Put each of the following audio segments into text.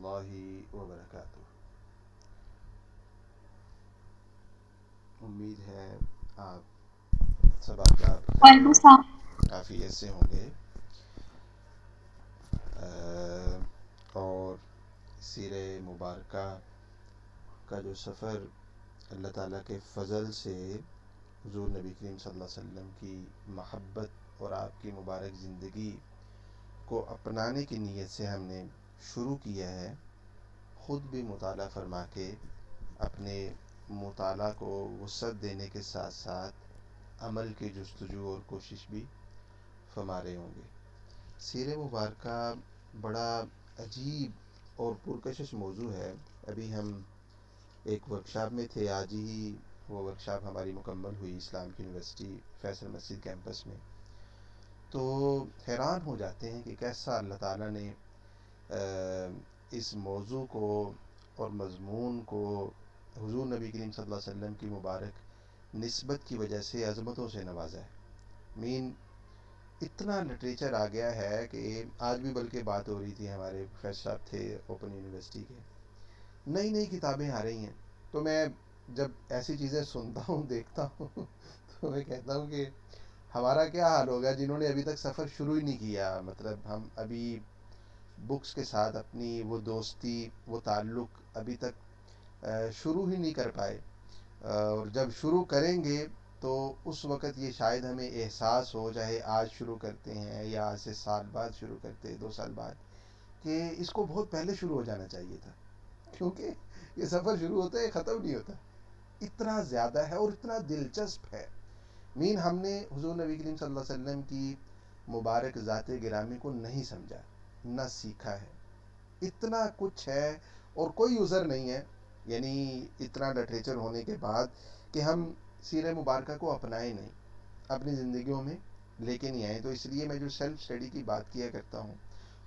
اللہ وبرکاتہ۔ امید ہے آپ سب احباب خیر وعلیکم و السلام۔ عافیت سے ہوں گے، اور سیر مبارکہ کا جو سفر اللہ تعالیٰ کے فضل سے حضور نبی کریم صلی اللہ علیہ وسلم کی محبت اور آپ کی مبارک زندگی کو اپنانے کی نیت سے ہم نے شروع کیا ہے، خود بھی مطالعہ فرما کے اپنے مطالعہ کو وسعت دینے کے ساتھ ساتھ عمل کی جستجو اور کوشش بھی فرما رہے ہوں گے۔ سیر مبارکہ بڑا عجیب اور پرکشش موضوع ہے۔ ابھی ہم ایک ورکشاپ میں تھے، آج ہی وہ ورکشاپ ہماری مکمل ہوئی اسلام یونیورسٹی فیصل مسجد کیمپس میں، تو حیران ہو جاتے ہیں کہ کیسا اللہ تعالیٰ نے اس موضوع کو اور مضمون کو حضور نبی کریم صلی اللہ علیہ وسلم کی مبارک نسبت کی وجہ سے عظمتوں سے نوازا ہے۔ مین اتنا لٹریچر آ گیا ہے کہ آج بھی بلکہ بات ہو رہی تھی، ہمارے پروفیسر صاحب تھے اوپن یونیورسٹی کے، نئی نئی کتابیں آ رہی ہیں۔ تو میں جب ایسی چیزیں سنتا ہوں، دیکھتا ہوں تو میں کہتا ہوں کہ ہمارا کیا حال ہوگا جنہوں نے ابھی تک سفر شروع ہی نہیں کیا۔ مطلب ہم ابھی بکس کے ساتھ اپنی وہ دوستی، وہ تعلق ابھی تک شروع ہی نہیں کر پائے، اور جب شروع کریں گے تو اس وقت یہ شاید ہمیں احساس ہو، چاہے آج شروع کرتے ہیں یا آج سے سال بعد شروع کرتے ہیں، 2 سال بعد، کہ اس کو بہت پہلے شروع ہو جانا چاہیے تھا، کیونکہ یہ سفر شروع ہوتا ہے ختم نہیں ہوتا، اتنا زیادہ ہے اور اتنا دلچسپ ہے۔ مین ہم نے حضور نبی کریم صلی اللہ علیہ وسلم کی مبارک ذات گرامی کو نہیں سمجھا، نہ سیکھا ہے، اتنا کچھ ہے اور کوئی عذر نہیں ہے، یعنی اتنا لٹریچر ہونے کے بعد، کہ ہم سیر مبارکہ کو اپنائیں نہیں، اپنی زندگیوں میں لے کے نہیں آئیں۔ تو اس لیے میں جو سیلف اسٹڈی کی بات کیا کرتا ہوں،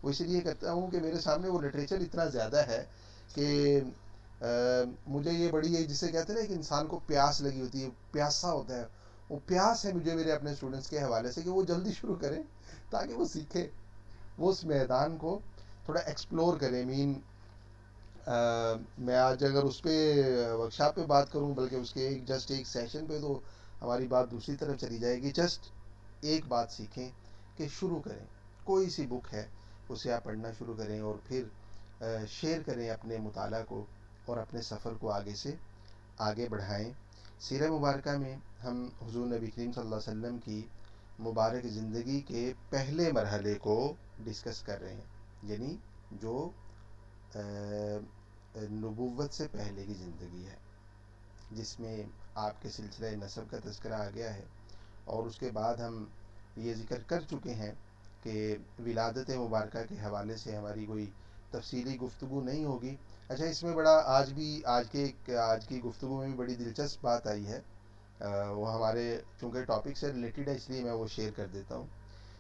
وہ اس لیے کرتا ہوں کہ میرے سامنے وہ لٹریچر اتنا زیادہ ہے کہ مجھے یہ بڑی ہے، جسے کہتے ہیں نا کہ انسان کو پیاس لگی ہوتی ہے، پیاسا ہوتا ہے، وہ پیاس ہے مجھے میرے اپنے اسٹوڈنٹس کے حوالے سے کہ وہ جلدی شروع کریں تاکہ وہ سیکھیں، وہ اس میدان کو تھوڑا ایکسپلور کریں۔ مین میں آج اگر اس پہ ورکشاپ پہ بات کروں، بلکہ اس کے جسٹ ایک سیشن پہ، تو ہماری بات دوسری طرف چلی جائے گی۔ جسٹ ایک بات سیکھیں کہ شروع کریں، کوئی سی بک ہے اسے آپ پڑھنا شروع کریں، اور پھر شیئر کریں اپنے مطالعہ کو اور اپنے سفر کو آگے سے آگے بڑھائیں۔ سیرہ مبارکہ میں ہم حضور نبی کریم صلی اللہ علیہ وسلم کی مبارک زندگی کے پہلے مرحلے کو ڈسکس کر رہے ہیں، یعنی جو نبوت سے پہلے کی زندگی ہے، جس میں آپ کے سلسلہ نسب کا تذکرہ آ گیا ہے، اور اس کے بعد ہم یہ ذکر کر چکے ہیں کہ ولادت مبارکہ کے حوالے سے ہماری کوئی تفصیلی گفتگو نہیں ہوگی۔ اچھا، اس میں بڑا آج کی گفتگو میں بھی بڑی دلچسپ بات آئی ہے، وہ ہمارے چونکہ ٹاپک سے ریلیٹڈ ہے، اس لیے میں وہ شیئر کر دیتا ہوں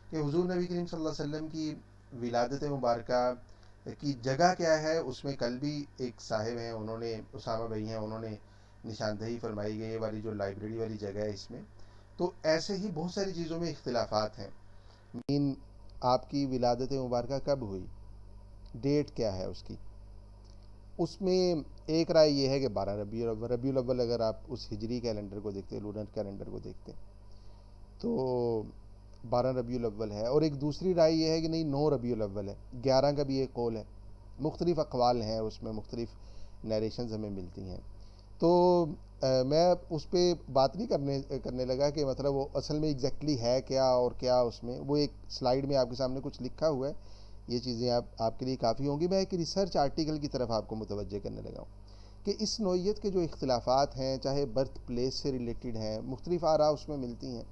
کہ حضور نبی کریم صلی اللہ علیہ وسلم کی ولادت مبارکہ کی جگہ کیا ہے۔ اس میں کل بھی ایک صاحب ہیں، انہوں نے، اسامہ بھائی ہیں، انہوں نے نشاندہی فرمائی گئی والی جو لائبریری والی جگہ ہے، اس میں تو ایسے ہی بہت ساری چیزوں میں اختلافات ہیں۔ مین آپ کی ولادت مبارکہ کب ہوئی، ڈیٹ کیا ہے اس کی، اس میں ایک رائے یہ ہے کہ 12 ربیع الاول، اگر آپ اس ہجری کیلنڈر کو دیکھتے ہیں، لونر کیلنڈر کو دیکھتے ہیں، تو 12 ربیع الاول ہے، اور ایک دوسری رائے یہ ہے کہ نہیں، 9 ربیع الاول ہے، 11 کا بھی ایک قول ہے، مختلف اقوال ہیں اس میں، مختلف نیریشنز ہمیں ملتی ہیں۔ تو میں اس پہ بات نہیں کرنے لگا کہ مطلب وہ اصل میں ایگزیکٹلی ہے کیا، اور کیا اس میں، وہ ایک سلائیڈ میں آپ کے سامنے کچھ لکھا ہوا ہے، یہ چیزیں آپ کے لیے کافی ہوں گی۔ میں ایک ریسرچ آرٹیکل کی طرف آپ کو متوجہ کرنے لگا ہوں کہ اس نوعیت کے جو اختلافات ہیں، چاہے برتھ پلیس سے ریلیٹڈ ہیں، مختلف آراء اس میں ملتی ہیں،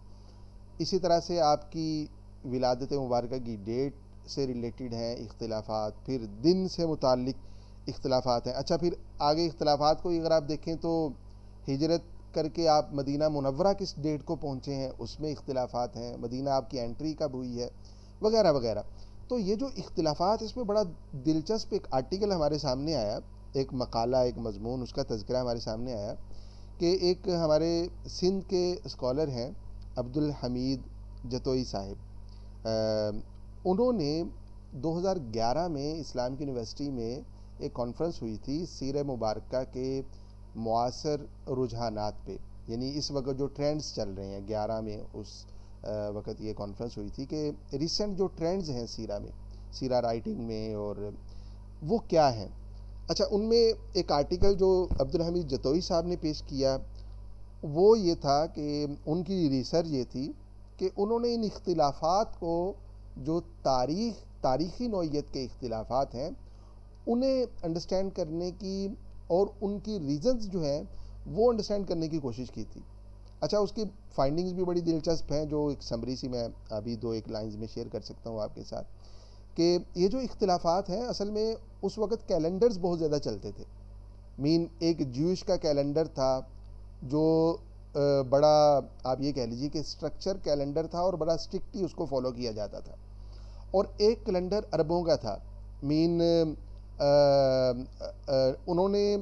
اسی طرح سے آپ کی ولادت مبارکہ کی ڈیٹ سے ریلیٹڈ ہیں اختلافات، پھر دن سے متعلق اختلافات ہیں۔ اچھا، پھر آگے اختلافات کو اگر آپ دیکھیں تو ہجرت کر کے آپ مدینہ منورہ کس ڈیٹ کو پہنچے ہیں، اس میں اختلافات ہیں، مدینہ آپ کی انٹری کب ہوئی ہے، وغیرہ وغیرہ۔ تو یہ جو اختلافات، اس میں بڑا دلچسپ ایک آرٹیکل ہمارے سامنے آیا، ایک مقالہ، ایک مضمون، اس کا تذکرہ ہمارے سامنے آیا کہ ایک ہمارے سندھ کے اسکالر ہیں عبدالحمید جتوئی صاحب، انہوں نے 2011 میں اسلام کی یونیورسٹی میں ایک کانفرنس ہوئی تھی سیرہ مبارکہ کے معاصر رجحانات پہ، یعنی اس وقت جو ٹرینڈز چل رہے ہیں 11 میں اس وقت یہ کانفرنس ہوئی تھی کہ ریسنٹ جو ٹرینڈز ہیں سیرہ میں، سیرہ رائٹنگ میں، اور وہ کیا ہیں۔ اچھا، ان میں ایک آرٹیکل جو عبدالحمید جتوئی صاحب نے پیش کیا وہ یہ تھا کہ ان کی ریسرچ یہ تھی کہ انہوں نے ان اختلافات کو، جو تاریخی نوعیت کے اختلافات ہیں، انہیں انڈرسٹینڈ کرنے کی اور ان کی ریزنز جو ہیں وہ انڈرسٹینڈ کرنے کی کوشش کی تھی۔ اچھا، اس کی فائنڈنگز بھی بڑی دلچسپ ہیں، جو ایک سمری سی میں ابھی 2-1 لائنز میں شیئر کر سکتا ہوں آپ کے ساتھ، کہ یہ جو اختلافات ہیں اصل میں اس وقت کیلنڈرز بہت زیادہ چلتے تھے۔ ایک جیوش کا کیلنڈر تھا جو بڑا، آپ یہ کہہ لیجیے کہ اسٹرکچر کیلنڈر تھا اور بڑا اسٹرکٹلی اس کو فالو کیا جاتا تھا، اور ایک کیلنڈر عربوں کا تھا۔ انہوں نے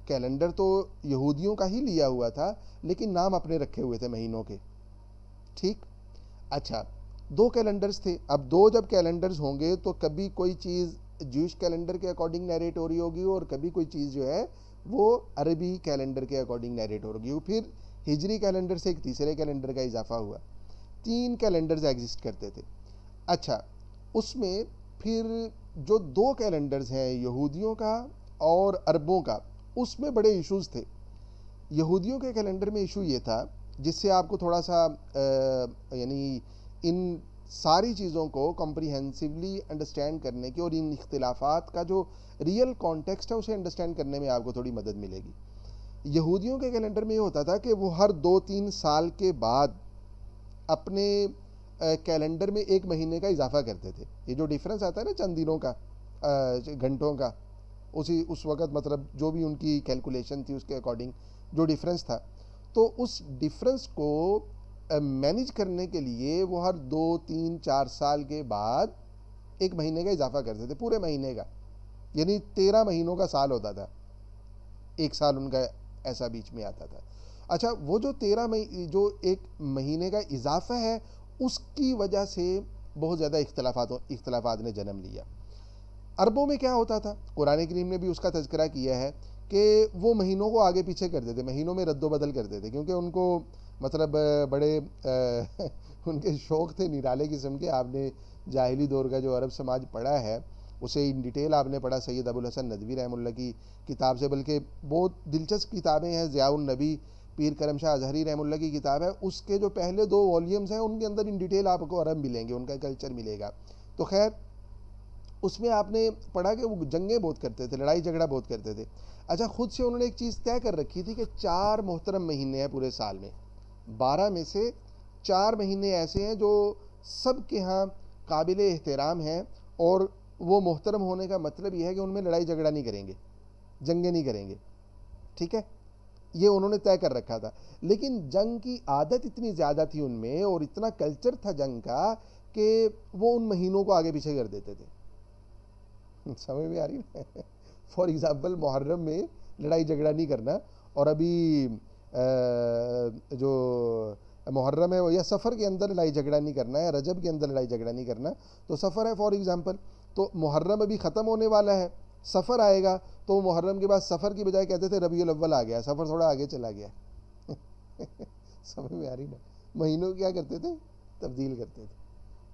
کیلنڈر تو یہودیوں کا ہی لیا ہوا تھا لیکن نام اپنے رکھے ہوئے تھے مہینوں کے، ٹھیک۔ اچھا، 2 کیلنڈرز تھے، اب 2 جب کیلنڈرز ہوں گے تو کبھی کوئی چیز جوش کیلنڈر کے اکارڈنگ نیریٹ ہو رہی ہوگی اور کبھی کوئی چیز جو ہے وہ عربی کیلنڈر کے اکارڈنگ نیریٹ ہو رہی ہوگی۔ پھر ہجری کیلنڈر سے ایک تیسرے کیلنڈر کا اضافہ ہوا، 3 کیلنڈرز ایگزسٹ کرتے تھے۔ اچھا، اس میں پھر جو 2 کیلنڈرز ہیں یہودیوں کا اور عربوں کا، اس میں بڑے ایشوز تھے۔ یہودیوں کے کیلنڈر میں ایشو یہ تھا، جس سے آپ کو تھوڑا سا یعنی ان ساری چیزوں کو کمپریہنسولی انڈرسٹینڈ کرنے کی اور ان اختلافات کا جو ریئل کانٹیکسٹ ہے اسے انڈرسٹینڈ کرنے میں آپ کو تھوڑی مدد ملے گی۔ یہودیوں کے کیلنڈر میں یہ ہوتا تھا کہ وہ ہر 2-3 سال کے بعد اپنے کیلنڈر میں 1 مہینے کا اضافہ کرتے تھے۔ یہ جو ڈیفرنس آتا ہے نا چند دنوں کا، گھنٹوں کا، اس وقت مطلب جو بھی ان کی کیلکولیشن تھی اس کے اکارڈنگ جو ڈیفرنس تھا، تو اس ڈیفرنس کو مینیج کرنے کے لیے وہ ہر 2-3-4 سال کے بعد 1 مہینے کا اضافہ کرتے تھے، پورے مہینے کا، یعنی 13 مہینوں کا سال ہوتا تھا، 1 سال ان کا ایسا بیچ میں آتا تھا۔ اچھا، وہ جو 13 جو 1 مہینے کا اضافہ ہے اس کی وجہ سے بہت زیادہ اختلافات نے جنم لیا۔ عربوں میں کیا ہوتا تھا، قرآن کریم نے بھی اس کا تذکرہ کیا ہے کہ وہ مہینوں کو آگے پیچھے کرتے تھے، مہینوں میں رد و بدل کرتے تھے، کیونکہ ان کو مطلب بڑے ان کے شوق تھے نرالے قسم کے۔ آپ نے جاہلی دور کا جو عرب سماج پڑھا ہے اسے ان ڈیٹیل آپ نے پڑھا سید ابو الحسن ندوی رحمہ اللہ کی کتاب سے، بلکہ بہت دلچسپ کتابیں ہیں، ضیاء النبی پیر کرم شاہ اظہری رحمہ اللہ کی کتاب ہے، اس کے جو پہلے 2 والیومز ہیں ان کے اندر ان ڈیٹیل آپ کو عرب ملیں گے، ان کا کلچر ملے گا۔ تو خیر، اس میں آپ نے پڑھا کہ وہ جنگیں بہت کرتے تھے، لڑائی جھگڑا بہت کرتے تھے۔ اچھا، خود سے انہوں نے ایک چیز طے کر رکھی تھی کہ 4 محترم مہینے ہیں پورے سال میں، 12 میں سے 4 مہینے ایسے ہیں جو سب کے ہاں قابل احترام ہیں، اور وہ محترم ہونے کا مطلب یہ ہے کہ ان میں لڑائی جھگڑا نہیں کریں گے، جنگیں نہیں کریں گے، ٹھیک ہے، یہ انہوں نے طے کر رکھا تھا۔ لیکن جنگ کی عادت اتنی زیادہ تھی ان میں اور اتنا کلچر تھا جنگ کا کہ وہ ان مہینوں کو آگے پیچھے کر دیتے تھے۔ سمجھ میں آ رہی ہے؟ فار ایگزامپل محرم میں لڑائی جھگڑا نہیں کرنا، اور ابھی جو محرم ہے یا سفر کے اندر لڑائی جھگڑا نہیں کرنا ہے، رجب کے اندر لڑائی جھگڑا نہیں کرنا، تو سفر ہے فار ایگزامپل، تو محرم ابھی ختم ہونے والا ہے، سفر آئے گا، تو محرم کے بعد سفر کی بجائے کہتے تھے ربیع الاول آ گیا، سفر تھوڑا آگے چلا گیا۔ سمجھ میں آ رہی نا؟ مہینوں کیا کرتے تھے، تبدیل کرتے تھے۔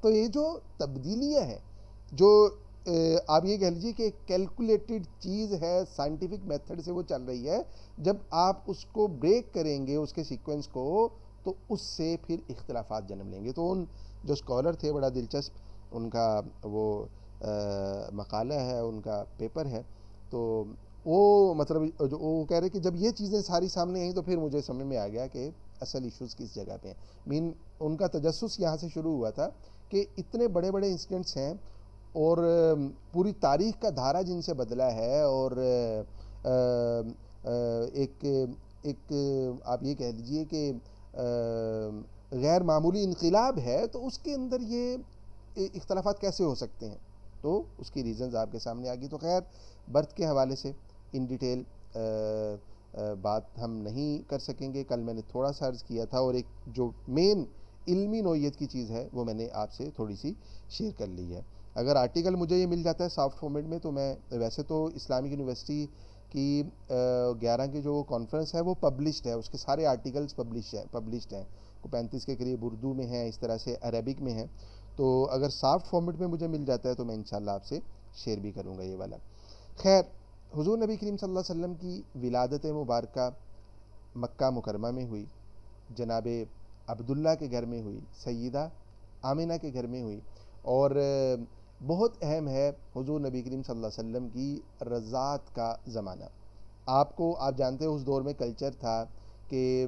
تو یہ جو تبدیلیاں ہیں، جو آپ یہ کہہ لیجیے کہ کیلکولیٹڈ چیز ہے، سائنٹیفک میتھڈ سے وہ چل رہی ہے، جب آپ اس کو بریک کریں گے اس کے سیکوینس کو تو اس سے پھر اختلافات جنم لیں گے۔ تو ان جو اسکالر تھے، بڑا دلچسپ ان کا وہ مقالہ ہے، ان کا پیپر ہے، تو وہ مطلب جو وہ کہہ رہے کہ جب یہ چیزیں ساری سامنے آئیں تو پھر مجھے سمجھ میں آ گیا کہ اصل ایشوز کس جگہ پہ ہیں۔ ان کا تجسس یہاں سے شروع ہوا تھا کہ اتنے بڑے بڑے انسیڈنٹس ہیں اور پوری تاریخ کا دھارا جن سے بدلا ہے، اور ایک آپ یہ کہہ لیجئے کہ غیر معمولی انقلاب ہے، تو اس کے اندر یہ اختلافات کیسے ہو سکتے ہیں، تو اس کی ریزنز آپ کے سامنے آ گئی۔ تو خیر، برتھ کے حوالے سے ان ڈیٹیل بات ہم نہیں کر سکیں گے، کل میں نے تھوڑا سا عرض کیا تھا، اور ایک جو مین علمی نوعیت کی چیز ہے وہ میں نے آپ سے تھوڑی سی شیئر کر لی ہے۔ اگر آرٹیکل مجھے یہ مل جاتا ہے سافٹ فارمیٹ میں تو میں ویسے تو اسلامک یونیورسٹی کی 11 کی جو کانفرنس ہے وہ پبلشڈ ہے، اس کے سارے آرٹیکلز پبلشڈ ہیں، کو 35 کے قریب اردو میں ہیں، اس طرح سے عربک میں ہیں. تو اگر سافٹ فارمیٹ میں مجھے مل جاتا ہے تو میں انشاءاللہ آپ سے شیئر بھی کروں گا یہ والا. خیر، حضور نبی کریم صلی اللہ علیہ وسلم کی ولادت مبارکہ مکہ مکرمہ میں ہوئی، جناب عبداللہ کے گھر میں ہوئی، سیدہ آمنہ کے گھر میں ہوئی، اور بہت اہم ہے حضور نبی کریم صلی اللہ علیہ وسلم کی رضاعت کا زمانہ. آپ جانتے ہیں اس دور میں کلچر تھا کہ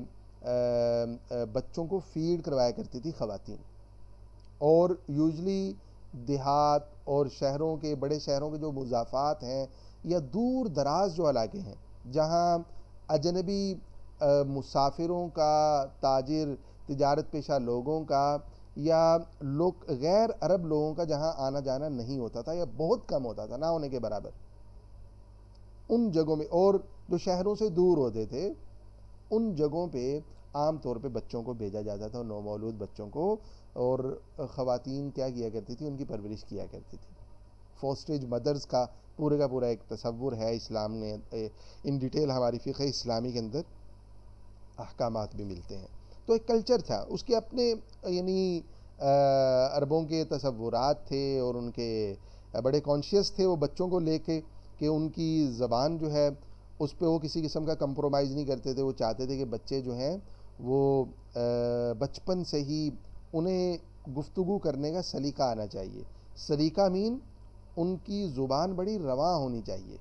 بچوں کو فیڈ کروایا کرتی تھی خواتین، اور یوزلی دیہات اور بڑے شہروں کے جو مضافات ہیں یا دور دراز جو علاقے ہیں جہاں اجنبی مسافروں کا، تاجر، تجارت پیشہ لوگوں کا یا غیر عرب لوگوں کا جہاں آنا جانا نہیں ہوتا تھا یا بہت کم ہوتا تھا، نہ ہونے کے برابر، ان جگہوں میں، اور جو شہروں سے دور ہوتے تھے ان جگہوں پہ عام طور پہ بچوں کو بھیجا جاتا تھا، نومولود بچوں کو، اور خواتین کیا کیا کرتی تھی، ان کی پرورش کیا کرتی تھی. فوسٹیج مدرز کا پورا ایک تصور ہے اسلام نے، ان ڈیٹیل ہماری فقہ اسلامی کے اندر احکامات بھی ملتے ہیں. تو ایک کلچر تھا، اس کے اپنے یعنی عربوں کے تصورات تھے، اور ان کے بڑے کانشیس تھے وہ بچوں کو لے کے کہ ان کی زبان جو ہے اس پہ وہ کسی قسم کا کمپرومائز نہیں کرتے تھے. وہ چاہتے تھے کہ بچے جو ہیں وہ بچپن سے ہی انہیں گفتگو کرنے کا سلیقہ آنا چاہیے. سلیقہ مین ان کی زبان بڑی رواں ہونی چاہیے،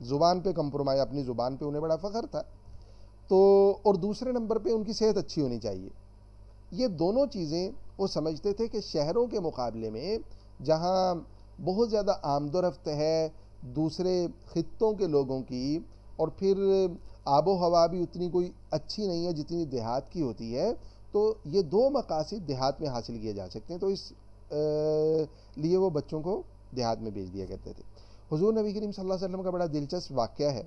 زبان پہ کمپرومائز، اپنی زبان پہ انہیں بڑا فخر تھا. تو اور دوسرے نمبر پہ ان کی صحت اچھی ہونی چاہیے. یہ دونوں چیزیں وہ سمجھتے تھے کہ شہروں کے مقابلے میں جہاں بہت زیادہ آمد و رفت ہے دوسرے خطوں کے لوگوں کی، اور پھر آب و ہوا بھی اتنی کوئی اچھی نہیں ہے جتنی دیہات کی ہوتی ہے، تو یہ دو مقاصد دیہات میں حاصل کیے جا سکتے ہیں. تو اس لیے وہ بچوں کو دیہات میں بھیج دیا کرتے تھے. حضور نبی کریم صلی اللہ علیہ وسلم کا بڑا دلچسپ واقعہ ہے.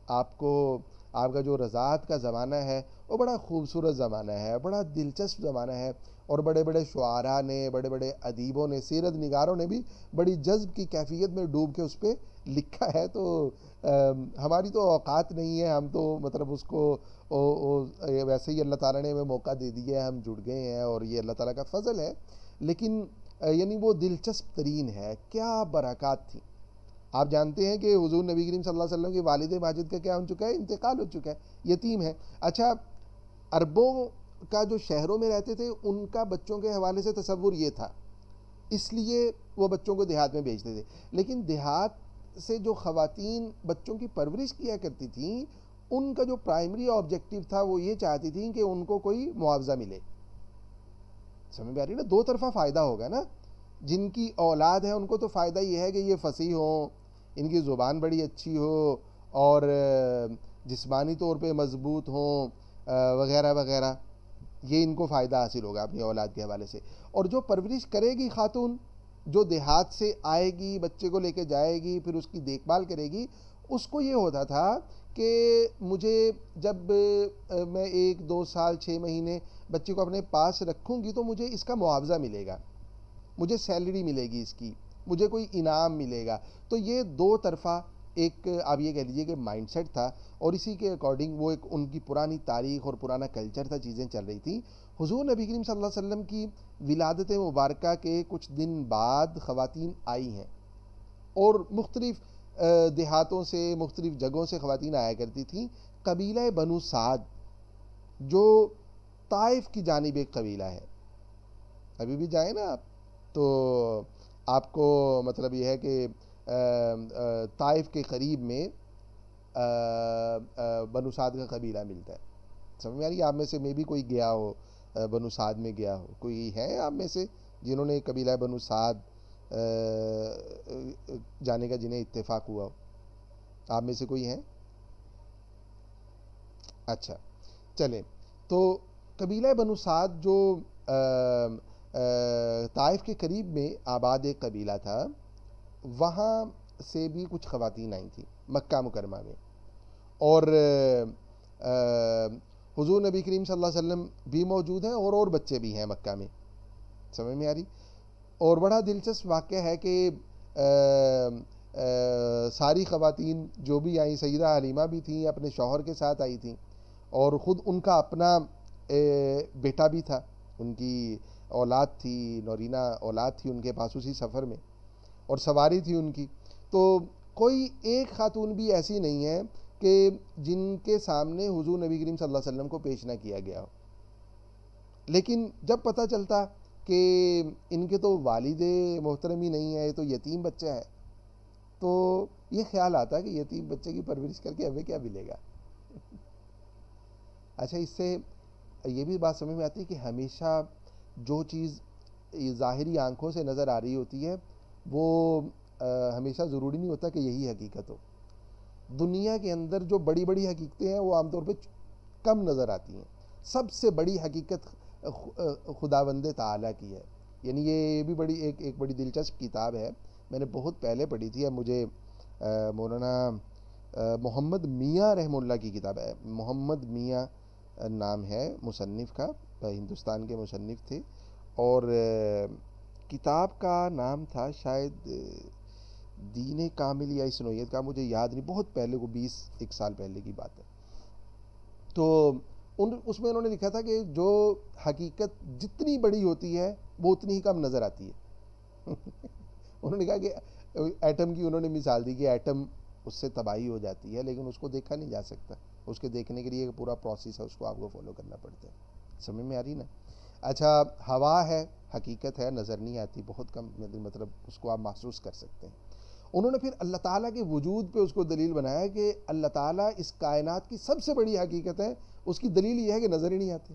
آپ کا جو رضاعت کا زمانہ ہے وہ بڑا خوبصورت زمانہ ہے، بڑا دلچسپ زمانہ ہے، اور بڑے بڑے شعراء نے، بڑے بڑے ادیبوں نے، سیرت نگاروں نے بھی بڑی جذب کی کیفیت میں ڈوب کے اس پہ لکھا ہے. تو ہماری تو اوقات نہیں ہے، ہم تو مطلب اس کو ویسے ہی اللہ تعالیٰ نے ہمیں موقع دے دیا ہے، ہم جڑ گئے ہیں اور یہ اللہ تعالیٰ کا فضل ہے، لیکن یعنی وہ دلچسپ ترین ہے. کیا برکات تھی. آپ جانتے ہیں کہ حضور نبی کریم صلی اللہ علیہ وسلم کے والد ماجد کا کیا ہو چکا ہے، انتقال ہو چکا ہے، یتیم ہے. اچھا، عربوں کا جو شہروں میں رہتے تھے ان کا بچوں کے حوالے سے تصور یہ تھا، اس لیے وہ بچوں کو دیہات میں بھیجتے تھے. لیکن دیہات سے جو خواتین بچوں کی پرورش کیا کرتی تھیں ان کا جو پرائمری آبجیکٹیو تھا وہ یہ چاہتی تھیں کہ ان کو کوئی معاوضہ ملے. سمجھ میں آ رہی نا، دو طرفہ فائدہ ہوگا نا. جن کی اولاد ہے ان کو تو فائدہ یہ ہے کہ یہ فصیح ہوں، ان کی زبان بڑی اچھی ہو، اور جسمانی طور پہ مضبوط ہوں، وغیرہ وغیرہ، یہ ان کو فائدہ حاصل ہوگا اپنی اولاد کے حوالے سے. اور جو پرورش کرے گی خاتون، جو دیہات سے آئے گی، بچے کو لے کے جائے گی، پھر اس کی دیکھ بھال کرے گی، اس کو یہ ہوتا تھا کہ مجھے جب میں 1-2 سال 6 مہینے بچے کو اپنے پاس رکھوں گی تو مجھے اس کا معاوضہ ملے گا، مجھے سیلری ملے گی اس کی، مجھے کوئی انعام ملے گا. تو یہ دو طرفہ ایک آپ یہ کہہ لیجیے کہ مائنڈ سیٹ تھا، اور اسی کے اکارڈنگ وہ ایک ان کی پرانی تاریخ اور پرانا کلچر تھا، چیزیں چل رہی تھیں. حضور نبی کریم صلی اللہ علیہ وسلم کی ولادت مبارکہ کے کچھ دن بعد خواتین آئی ہیں، اور مختلف دیہاتوں سے، مختلف جگہوں سے خواتین آیا کرتی تھیں. قبیلہ بنو سعد جو طائف کی جانب ایک قبیلہ ہے، ابھی بھی جائیں نا آپ تو آپ کو مطلب یہ ہے کہ طائف کے قریب میں بنو سعد کا قبیلہ ملتا ہے. سمجھ میں آ رہی ہے؟ آپ میں سے میں بھی کوئی گیا ہو بنو سعد میں گیا ہو، کوئی ہے آپ میں سے جنہوں نے قبیلہ بنو سعد جانے کا جنہیں اتفاق ہوا ہو؟ آپ میں سے کوئی ہیں؟ اچھا چلیں. تو قبیلہ بنو سعد جو طائف کے قریب میں آباد ایک قبیلہ تھا، وہاں سے بھی کچھ خواتین آئی تھیں مکہ مکرمہ میں، اور حضور نبی کریم صلی اللہ علیہ وسلم بھی موجود ہیں، اور بچے بھی ہیں مکہ میں. سمجھ میں آ رہی؟ اور بڑا دلچسپ واقعہ ہے کہ ساری خواتین جو بھی آئیں، سیدہ حلیمہ بھی تھیں، اپنے شوہر کے ساتھ آئی تھیں، اور خود ان کا اپنا بیٹا بھی تھا، ان کی اولاد تھی، نورینہ اولاد تھی ان کے پاس اسی سفر میں، اور سواری تھی ان کی. تو کوئی ایک خاتون بھی ایسی نہیں ہے کہ جن کے سامنے حضور نبی کریم صلی اللہ علیہ وسلم کو پیش نہ کیا گیا ہو. لیکن جب پتہ چلتا کہ ان کے تو والد محترم ہی نہیں ہے، یہ تو یتیم بچہ ہے، تو یہ خیال آتا کہ یتیم بچے کی پرورش کر کے ہمیں کیا ملے گا. اچھا، اس سے یہ بھی بات سمجھ میں آتی ہے کہ ہمیشہ جو چیز ظاہری آنکھوں سے نظر آ رہی ہوتی ہے وہ ہمیشہ ضروری نہیں ہوتا کہ یہی حقیقت ہو. دنیا کے اندر جو بڑی بڑی حقیقتیں ہیں وہ عام طور پہ کم نظر آتی ہیں. سب سے بڑی حقیقت خداوند تعالیٰ کی ہے. یعنی یہ بھی ایک بڑی دلچسپ کتاب ہے، میں نے بہت پہلے پڑھی تھی. اب مجھے مولانا محمد میاں رحمہ اللہ کی کتاب ہے، محمد میاں نام ہے مصنف کا، ہندوستان کے مصنف تھے، اور کتاب کا نام تھا شاید دین کامل یا اس نوعیت کا، مجھے یاد نہیں، بہت پہلے کو 21 سال پہلے کی بات ہے. تو اس میں انہوں نے لکھا تھا کہ جو حقیقت جتنی بڑی ہوتی ہے وہ اتنی ہی کم نظر آتی ہے. انہوں نے کہا کہ ایٹم کی انہوں نے مثال دی کہ ایٹم اس سے تباہی ہو جاتی ہے لیکن اس کو دیکھا نہیں جا سکتا، اس کے دیکھنے کے لیے ایک پورا پروسیس ہے، اس کو آپ کو فالو کرنا پڑتا ہے. سمجھ میں آ رہی نا؟ اچھا، ہوا ہے، حقیقت ہے، نظر نہیں آتی، بہت کم، مطلب اس کو آپ محسوس کر سکتے ہیں. انہوں نے پھر اللہ تعالیٰ کے وجود پہ اس کو دلیل بنایا کہ اللہ تعالیٰ اس کائنات کی سب سے بڑی حقیقت ہے، اس کی دلیل یہ ہے کہ نظر ہی نہیں آتی.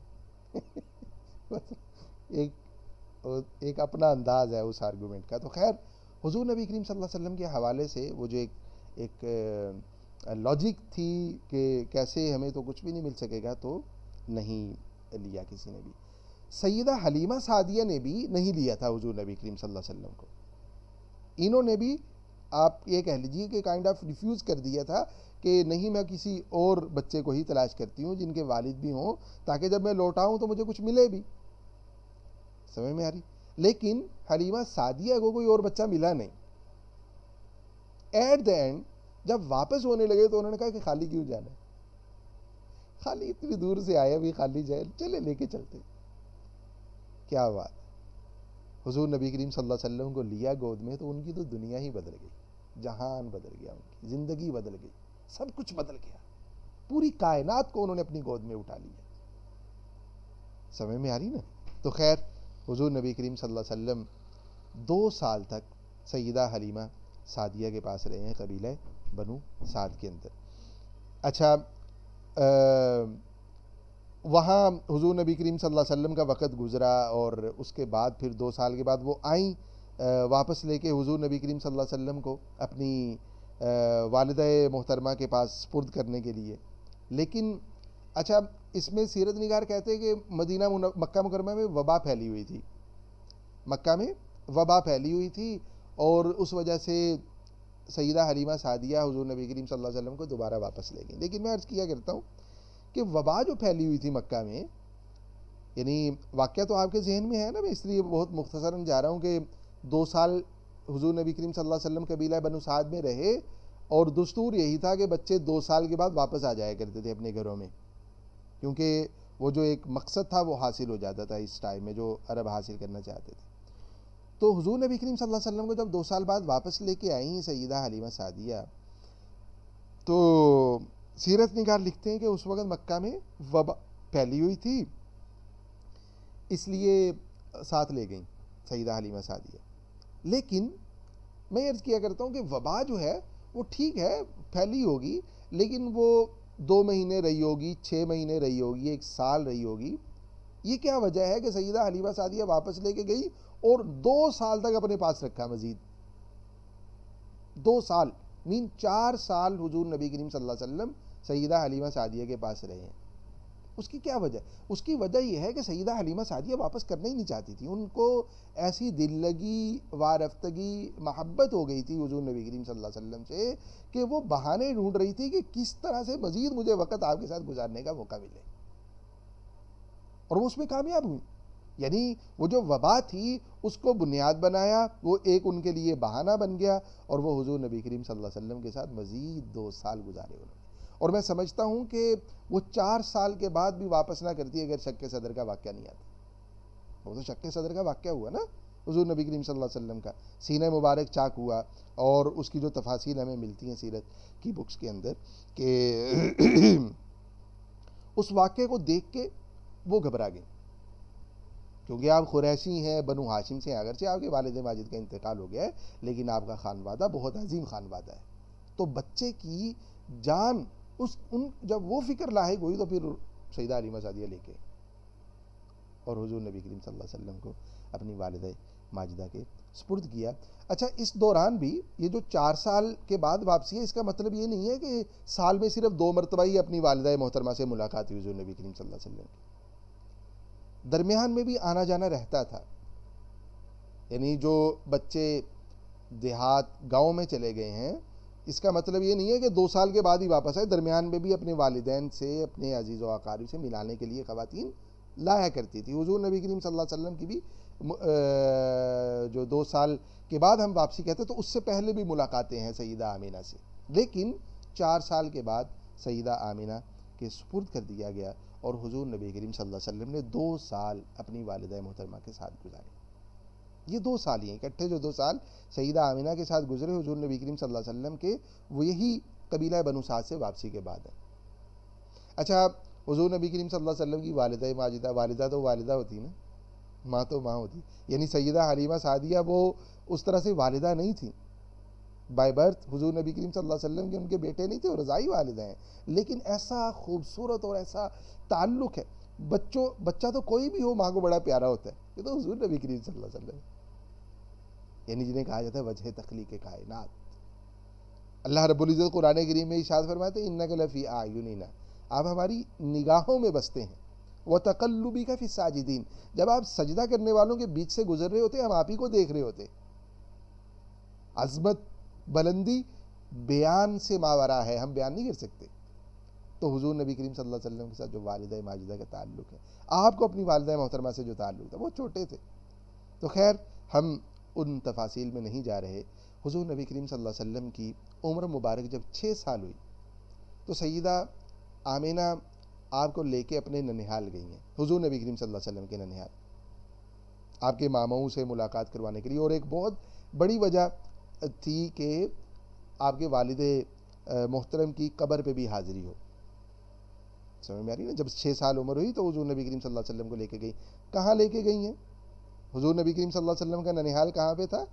ایک اپنا انداز ہے اس آرگومنٹ کا. تو خیر، حضور نبی کریم صلی اللہ علیہ وسلم کے حوالے سے وہ جو ایک لاجک تھی کہ کیسے ہمیں تو کچھ بھی نہیں مل سکے گا، تو نہیں لیا کسی نے بھی. سیدہ حلیمہ سعدیہ نے بھی نہیں لیا تھا حضور نبی کریم صلی اللہ علیہ وسلم کو. انہوں نے بھی، آپ یہ کہہ لیجیے کہ کائنڈ آف ریفیوز کر دیا تھا کہ نہیں، میں کسی اور بچے کو ہی تلاش کرتی ہوں جن کے والد بھی ہوں، تاکہ جب میں لوٹاؤں تو مجھے کچھ ملے بھی. سمجھ میں آ رہی؟ لیکن حلیمہ سعدیہ کو کوئی اور بچہ ملا نہیں. ایٹ دا اینڈ جب واپس ہونے لگے تو انہوں نے کہا کہ خالی کیوں جانا ہے، خالی اتنی دور سے آئے، ابھی خالی جائے، چلے لے کے چلتے. کیا بات، حضور نبی کریم صلی اللہ علیہ وسلم کو لیا گود میں تو ان کی تو دنیا ہی بدل گئی، جہان بدل گیا، ان کی زندگی بدل گئی، سب کچھ بدل گیا، پوری کائنات کو انہوں نے اپنی گود میں اٹھا لیا. سمجھ میں آ رہی نا؟ تو خیر، حضور نبی کریم صلی اللہ علیہ وسلم 2 سال تک سیدہ حلیمہ سعدیہ کے پاس رہے ہیں، قبیلہ بنو سعد کے اندر. اچھا، وہاں حضور نبی کریم صلی اللہ علیہ وسلم کا وقت گزرا، اور اس کے بعد پھر 2 سال کے بعد وہ آئیں واپس لے کے حضور نبی کریم صلی اللہ علیہ وسلم کو اپنی والدہ محترمہ کے پاس سپرد کرنے کے لیے. لیکن اچھا، اس میں سیرت نگار کہتے ہیں کہ مکہ مکرمہ میں وبا پھیلی ہوئی تھی، مکہ میں وبا پھیلی ہوئی تھی، اور اس وجہ سے سیدہ حلیمہ سعدیہ حضور نبی کریم صلی اللہ علیہ وسلم کو دوبارہ واپس لے گئیں. لیکن میں عرض کیا کرتا ہوں کہ وبا جو پھیلی ہوئی تھی مکہ میں، یعنی واقعہ تو آپ کے ذہن میں ہے نا، میں اس لیے بہت مختصراً جا رہا ہوں کہ 2 سال حضور نبی کریم صلی اللہ علیہ وسلم قبیلہ بنو سعد میں رہے، اور دستور یہی تھا کہ بچے 2 سال کے بعد واپس آ جایا کرتے تھے اپنے گھروں میں، کیونکہ وہ جو ایک مقصد تھا وہ حاصل ہو جاتا تھا اس ٹائم میں، جو عرب حاصل کرنا چاہتے تھے. تو حضور نبی کریم صلی اللہ علیہ وسلم کو جب 2 سال بعد واپس لے کے آئیں سیدہ حلیمہ سعدیہ، تو سیرت نگار لکھتے ہیں کہ اس وقت مکہ میں وبا پھیلی ہوئی تھی، اس لیے ساتھ لے گئیں سیدہ حلیمہ سعدیہ. لیکن میں عرض کیا کرتا ہوں کہ وبا جو ہے وہ ٹھیک ہے پھیلی ہوگی، لیکن وہ 2 مہینے رہی ہوگی، 6 مہینے رہی ہوگی، 1 سال رہی ہوگی. یہ کیا وجہ ہے کہ سیدہ حلیمہ سعدیہ واپس لے کے گئی اور 2 سال تک اپنے پاس رکھا مزید؟ 2 سال 4 سال حضور نبی کریم صلی اللہ علیہ وسلم سیدہ حلیمہ سعدیہ کے پاس رہے ہیں. اس کی کیا وجہ؟ اس کی وجہ یہ ہے کہ سیدہ حلیمہ سعدیہ واپس کرنا ہی نہیں چاہتی تھی. ان کو ایسی دل لگی، وارفتگی، محبت ہو گئی تھی حضور نبی کریم صلی اللہ علیہ وسلم سے کہ وہ بہانے ڈھونڈ رہی تھی کہ کس طرح سے مزید مجھے وقت آپ کے ساتھ گزارنے کا موقع ملے، اور وہ اس میں کامیاب ہوئی. یعنی وہ جو وبا تھی اس کو بنیاد بنایا، وہ ایک ان کے لیے بہانہ بن گیا، اور وہ حضور نبی کریم صلی اللہ علیہ وسلم کے ساتھ مزید 2 سال گزارے انہوں نے۔ اور میں سمجھتا ہوں کہ وہ 4 سال کے بعد بھی واپس نہ کرتی اگر شک صدر کا واقعہ نہیں آتا۔ وہ تو شک صدر کا واقعہ ہوا نا حضور نبی کریم صلی اللہ علیہ وسلم کا، سینہ مبارک چاک ہوا، اور اس کی جو تفاصیل ہمیں ملتی ہیں سیرت کی بکس کے اندر کہ اس واقعے کو دیکھ کے وہ گھبرا گئے، کیونکہ آپ قریشی ہیں، بنو ہاشم سے ہیں، اگرچہ آپ کے والد ماجد کا انتقال ہو گیا ہے لیکن آپ کا خانوادہ بہت عظیم خانوادہ ہے، تو بچے کی جان جب وہ فکر لاحق ہوئی تو پھر سیدہ حلیمہ سعدیہ لے کے اور حضور نبی کریم صلی اللہ علیہ وسلم کو اپنی والدہ ماجدہ کے سپرد کیا۔ اچھا، اس دوران بھی یہ جو 4 سال کے بعد واپسی ہے، اس کا مطلب یہ نہیں ہے کہ سال میں صرف 2 مرتبہ ہی اپنی والدہ محترمہ سے ملاقات ہوئی حضور نبی کریم صلی اللہ علیہ وسلم کی، درمیان میں بھی آنا جانا رہتا تھا۔ یعنی جو بچے دیہات گاؤں میں چلے گئے ہیں، اس کا مطلب یہ نہیں ہے کہ 2 سال کے بعد ہی واپس آئے، درمیان میں بھی اپنے والدین سے، اپنے عزیز و اقارب سے ملانے کے لیے خواتین لایا کرتی تھی۔ حضور نبی کریم صلی اللہ علیہ وسلم کی بھی جو 2 سال کے بعد ہم واپسی کہتے ہیں تو اس سے پہلے بھی ملاقاتیں ہیں سیدہ آمینہ سے، لیکن 4 سال کے بعد سیدہ آمینہ کے سپرد کر دیا گیا، اور حضور نبی کریم صلی اللہ علیہ وسلم نے 2 سال اپنی والدہ محترمہ کے ساتھ گزارے۔ یہ 2 سال ہی ہیں اکٹھے، جو 2 سال سیدہ آمینہ کے ساتھ گزرے حضور نبی کریم صلی اللہ علیہ وسلم کے، وہ یہی قبیلہ بنو سعد سے واپسی کے بعد ہے۔ اچھا، حضور نبی کریم صلی اللہ علیہ وسلم کی والدہ ماجدہ، والدہ تو والدہ ہوتی نا، ماں تو ماں ہوتی، یعنی سیدہ حلیمہ سعدیہ وہ اس طرح سے والدہ نہیں تھیں، بائی برتھ حضور نبی کریم صلی اللہ علیہ وسلم کے ان کے بیٹے نہیں تھے، وہ رضائی والدہ ہیں، لیکن ایسا خوبصورت اور ایسا تعلق ہے، بچہ تو کوئی بھی ہو ماں کو بڑا پیارا ہوتا ہے، یہ تو حضور نبی کریم صلی اللہ علیہ وسلم، یعنی جنہیں کہا جاتا ہے وجہ تخلیق کائنات۔ اللہ رب العزت قرآن کریم میں ارشاد فرماتے ہیں انک لفی اعیننا، آپ ہماری نگاہوں میں بستے ہیں، وتقلبک فی الساجدین، جب آپ سجدہ کرنے والوں کے بیچ سے گزر رہے ہوتے ہم آپ ہی کو دیکھ رہے ہوتے۔ عظمت، بلندی بیان سے ماورا ہے، ہم بیان نہیں کر سکتے۔ تو حضور نبی کریم صلی اللہ علیہ وسلم کے ساتھ جو والدہ ماجدہ کا تعلق ہے، آپ کو اپنی والدہ محترمہ سے جو تعلق تھا، وہ چھوٹے تھے، تو خیر ہم ان تفاصیل میں نہیں جا رہے۔ حضور نبی کریم صلی اللہ علیہ وسلم کی عمر مبارک جب 6 سال ہوئی تو سیدہ آمینہ آپ کو لے کے اپنے ننہال گئی ہیں، حضور نبی کریم صلی اللہ علیہ وسلم کے ننہال، آپ کے ماموں سے ملاقات کروانے کے لیے، اور ایک بہت بڑی وجہ تھی کہ آپ کے والد محترم کی قبر پہ بھی حاضری ہو۔ سمجھ میں آ رہی نا، جب 6 سال عمر ہوئی تو حضور نبی کریم صلی اللہ علیہ وسلم کو لے کے گئی۔ کہاں لے کے گئی ہیں؟ حضور نبی کریم صلی اللہ علیہ وسلم کا ننہال کہاں پہ تھا؟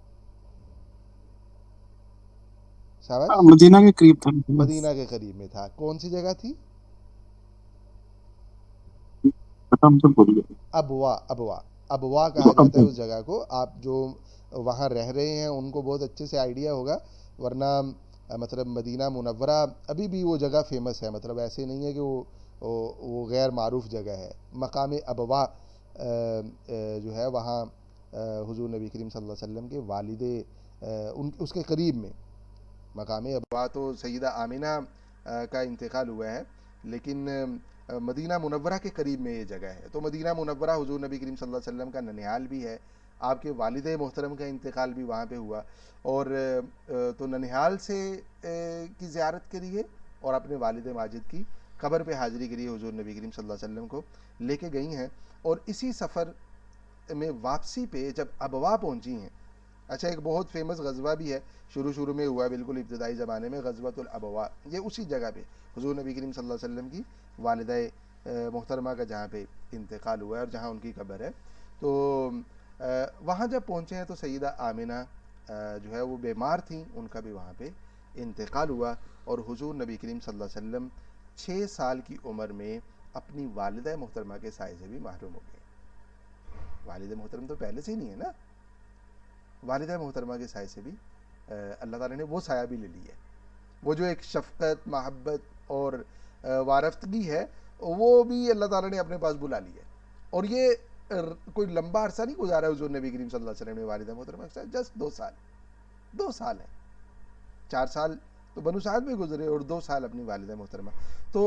شاباش، مدینہ کے قریب تھا، مدینہ کے قریب میں تھا۔ کون سی جگہ تھی؟ پتہ مجھے بھول گیا۔ ابوا کہا جاتا ہے اس جگہ کو۔ آپ جو وہاں رہ رہے ہیں ان کو بہت اچھے سے آئیڈیا ہوگا، ورنہ مطلب مدینہ منورہ ابھی بھی وہ جگہ فیمس ہے، مطلب ایسے نہیں ہے کہ وہ غیر معروف جگہ ہے۔ مقام ابوا جو ہے وہاں حضور نبی کریم صلی اللہ علیہ وسلم کے والد اس کے قریب میں مقام ابوا، تو سیدہ آمینہ کا انتقال ہوا ہے، لیکن مدینہ منورہ کے قریب میں یہ جگہ ہے، تو مدینہ منورہ حضور نبی کریم صلی اللہ علیہ وسلم کا ننہال بھی ہے، آپ کے والد محترم کا انتقال بھی وہاں پہ ہوا، اور تو ننہال سے کی زیارت کے لیے اور اپنے والد ماجد کی قبر پہ حاضری کے لیے حضور نبی کریم صلی اللہ علیہ وسلم کو لے کے گئی ہیں، اور اسی سفر میں واپسی پہ جب ابوا پہنچی ہیں، اچھا ایک بہت فیمس غزوہ بھی ہے، شروع میں ہوا بالکل ابتدائی زمانے میں، غزوۃ الابوا، یہ اسی جگہ پہ حضور نبی کریم صلی اللہ علیہ وسلم کی والدہ محترمہ کا جہاں پہ انتقال ہوا ہے اور جہاں ان کی قبر ہے، تو وہاں جب پہنچے ہیں تو سیدہ آمینہ جو ہے وہ بیمار تھیں، ان کا بھی وہاں پہ انتقال ہوا، اور حضور نبی کریم صلی اللہ علیہ وسلم 6 سال کی عمر میں اپنی والدہ محترمہ کے سائے سے بھی محروم ہو گئے۔ والد محترم تو پہلے سے ہی نہیں ہے نا، والدہ محترمہ کے سائے سے بھی اللہ تعالیٰ نے وہ سایہ بھی لے لی ہے، وہ جو ایک شفقت، محبت اور وارفتگی ہے وہ بھی اللہ تعالیٰ نے اپنے پاس بلا لی ہے، اور یہ کوئی لمبا عرصہ نہیں گزارا ہے حضور نبی کریم صلی اللہ علیہ وسلم نے والدہ محترمہ کے ساتھ، جسٹ 2 سال ہے، 4 سال تو بنو سعد میں گزرے اور 2 سال اپنی والدہ محترمہ۔ تو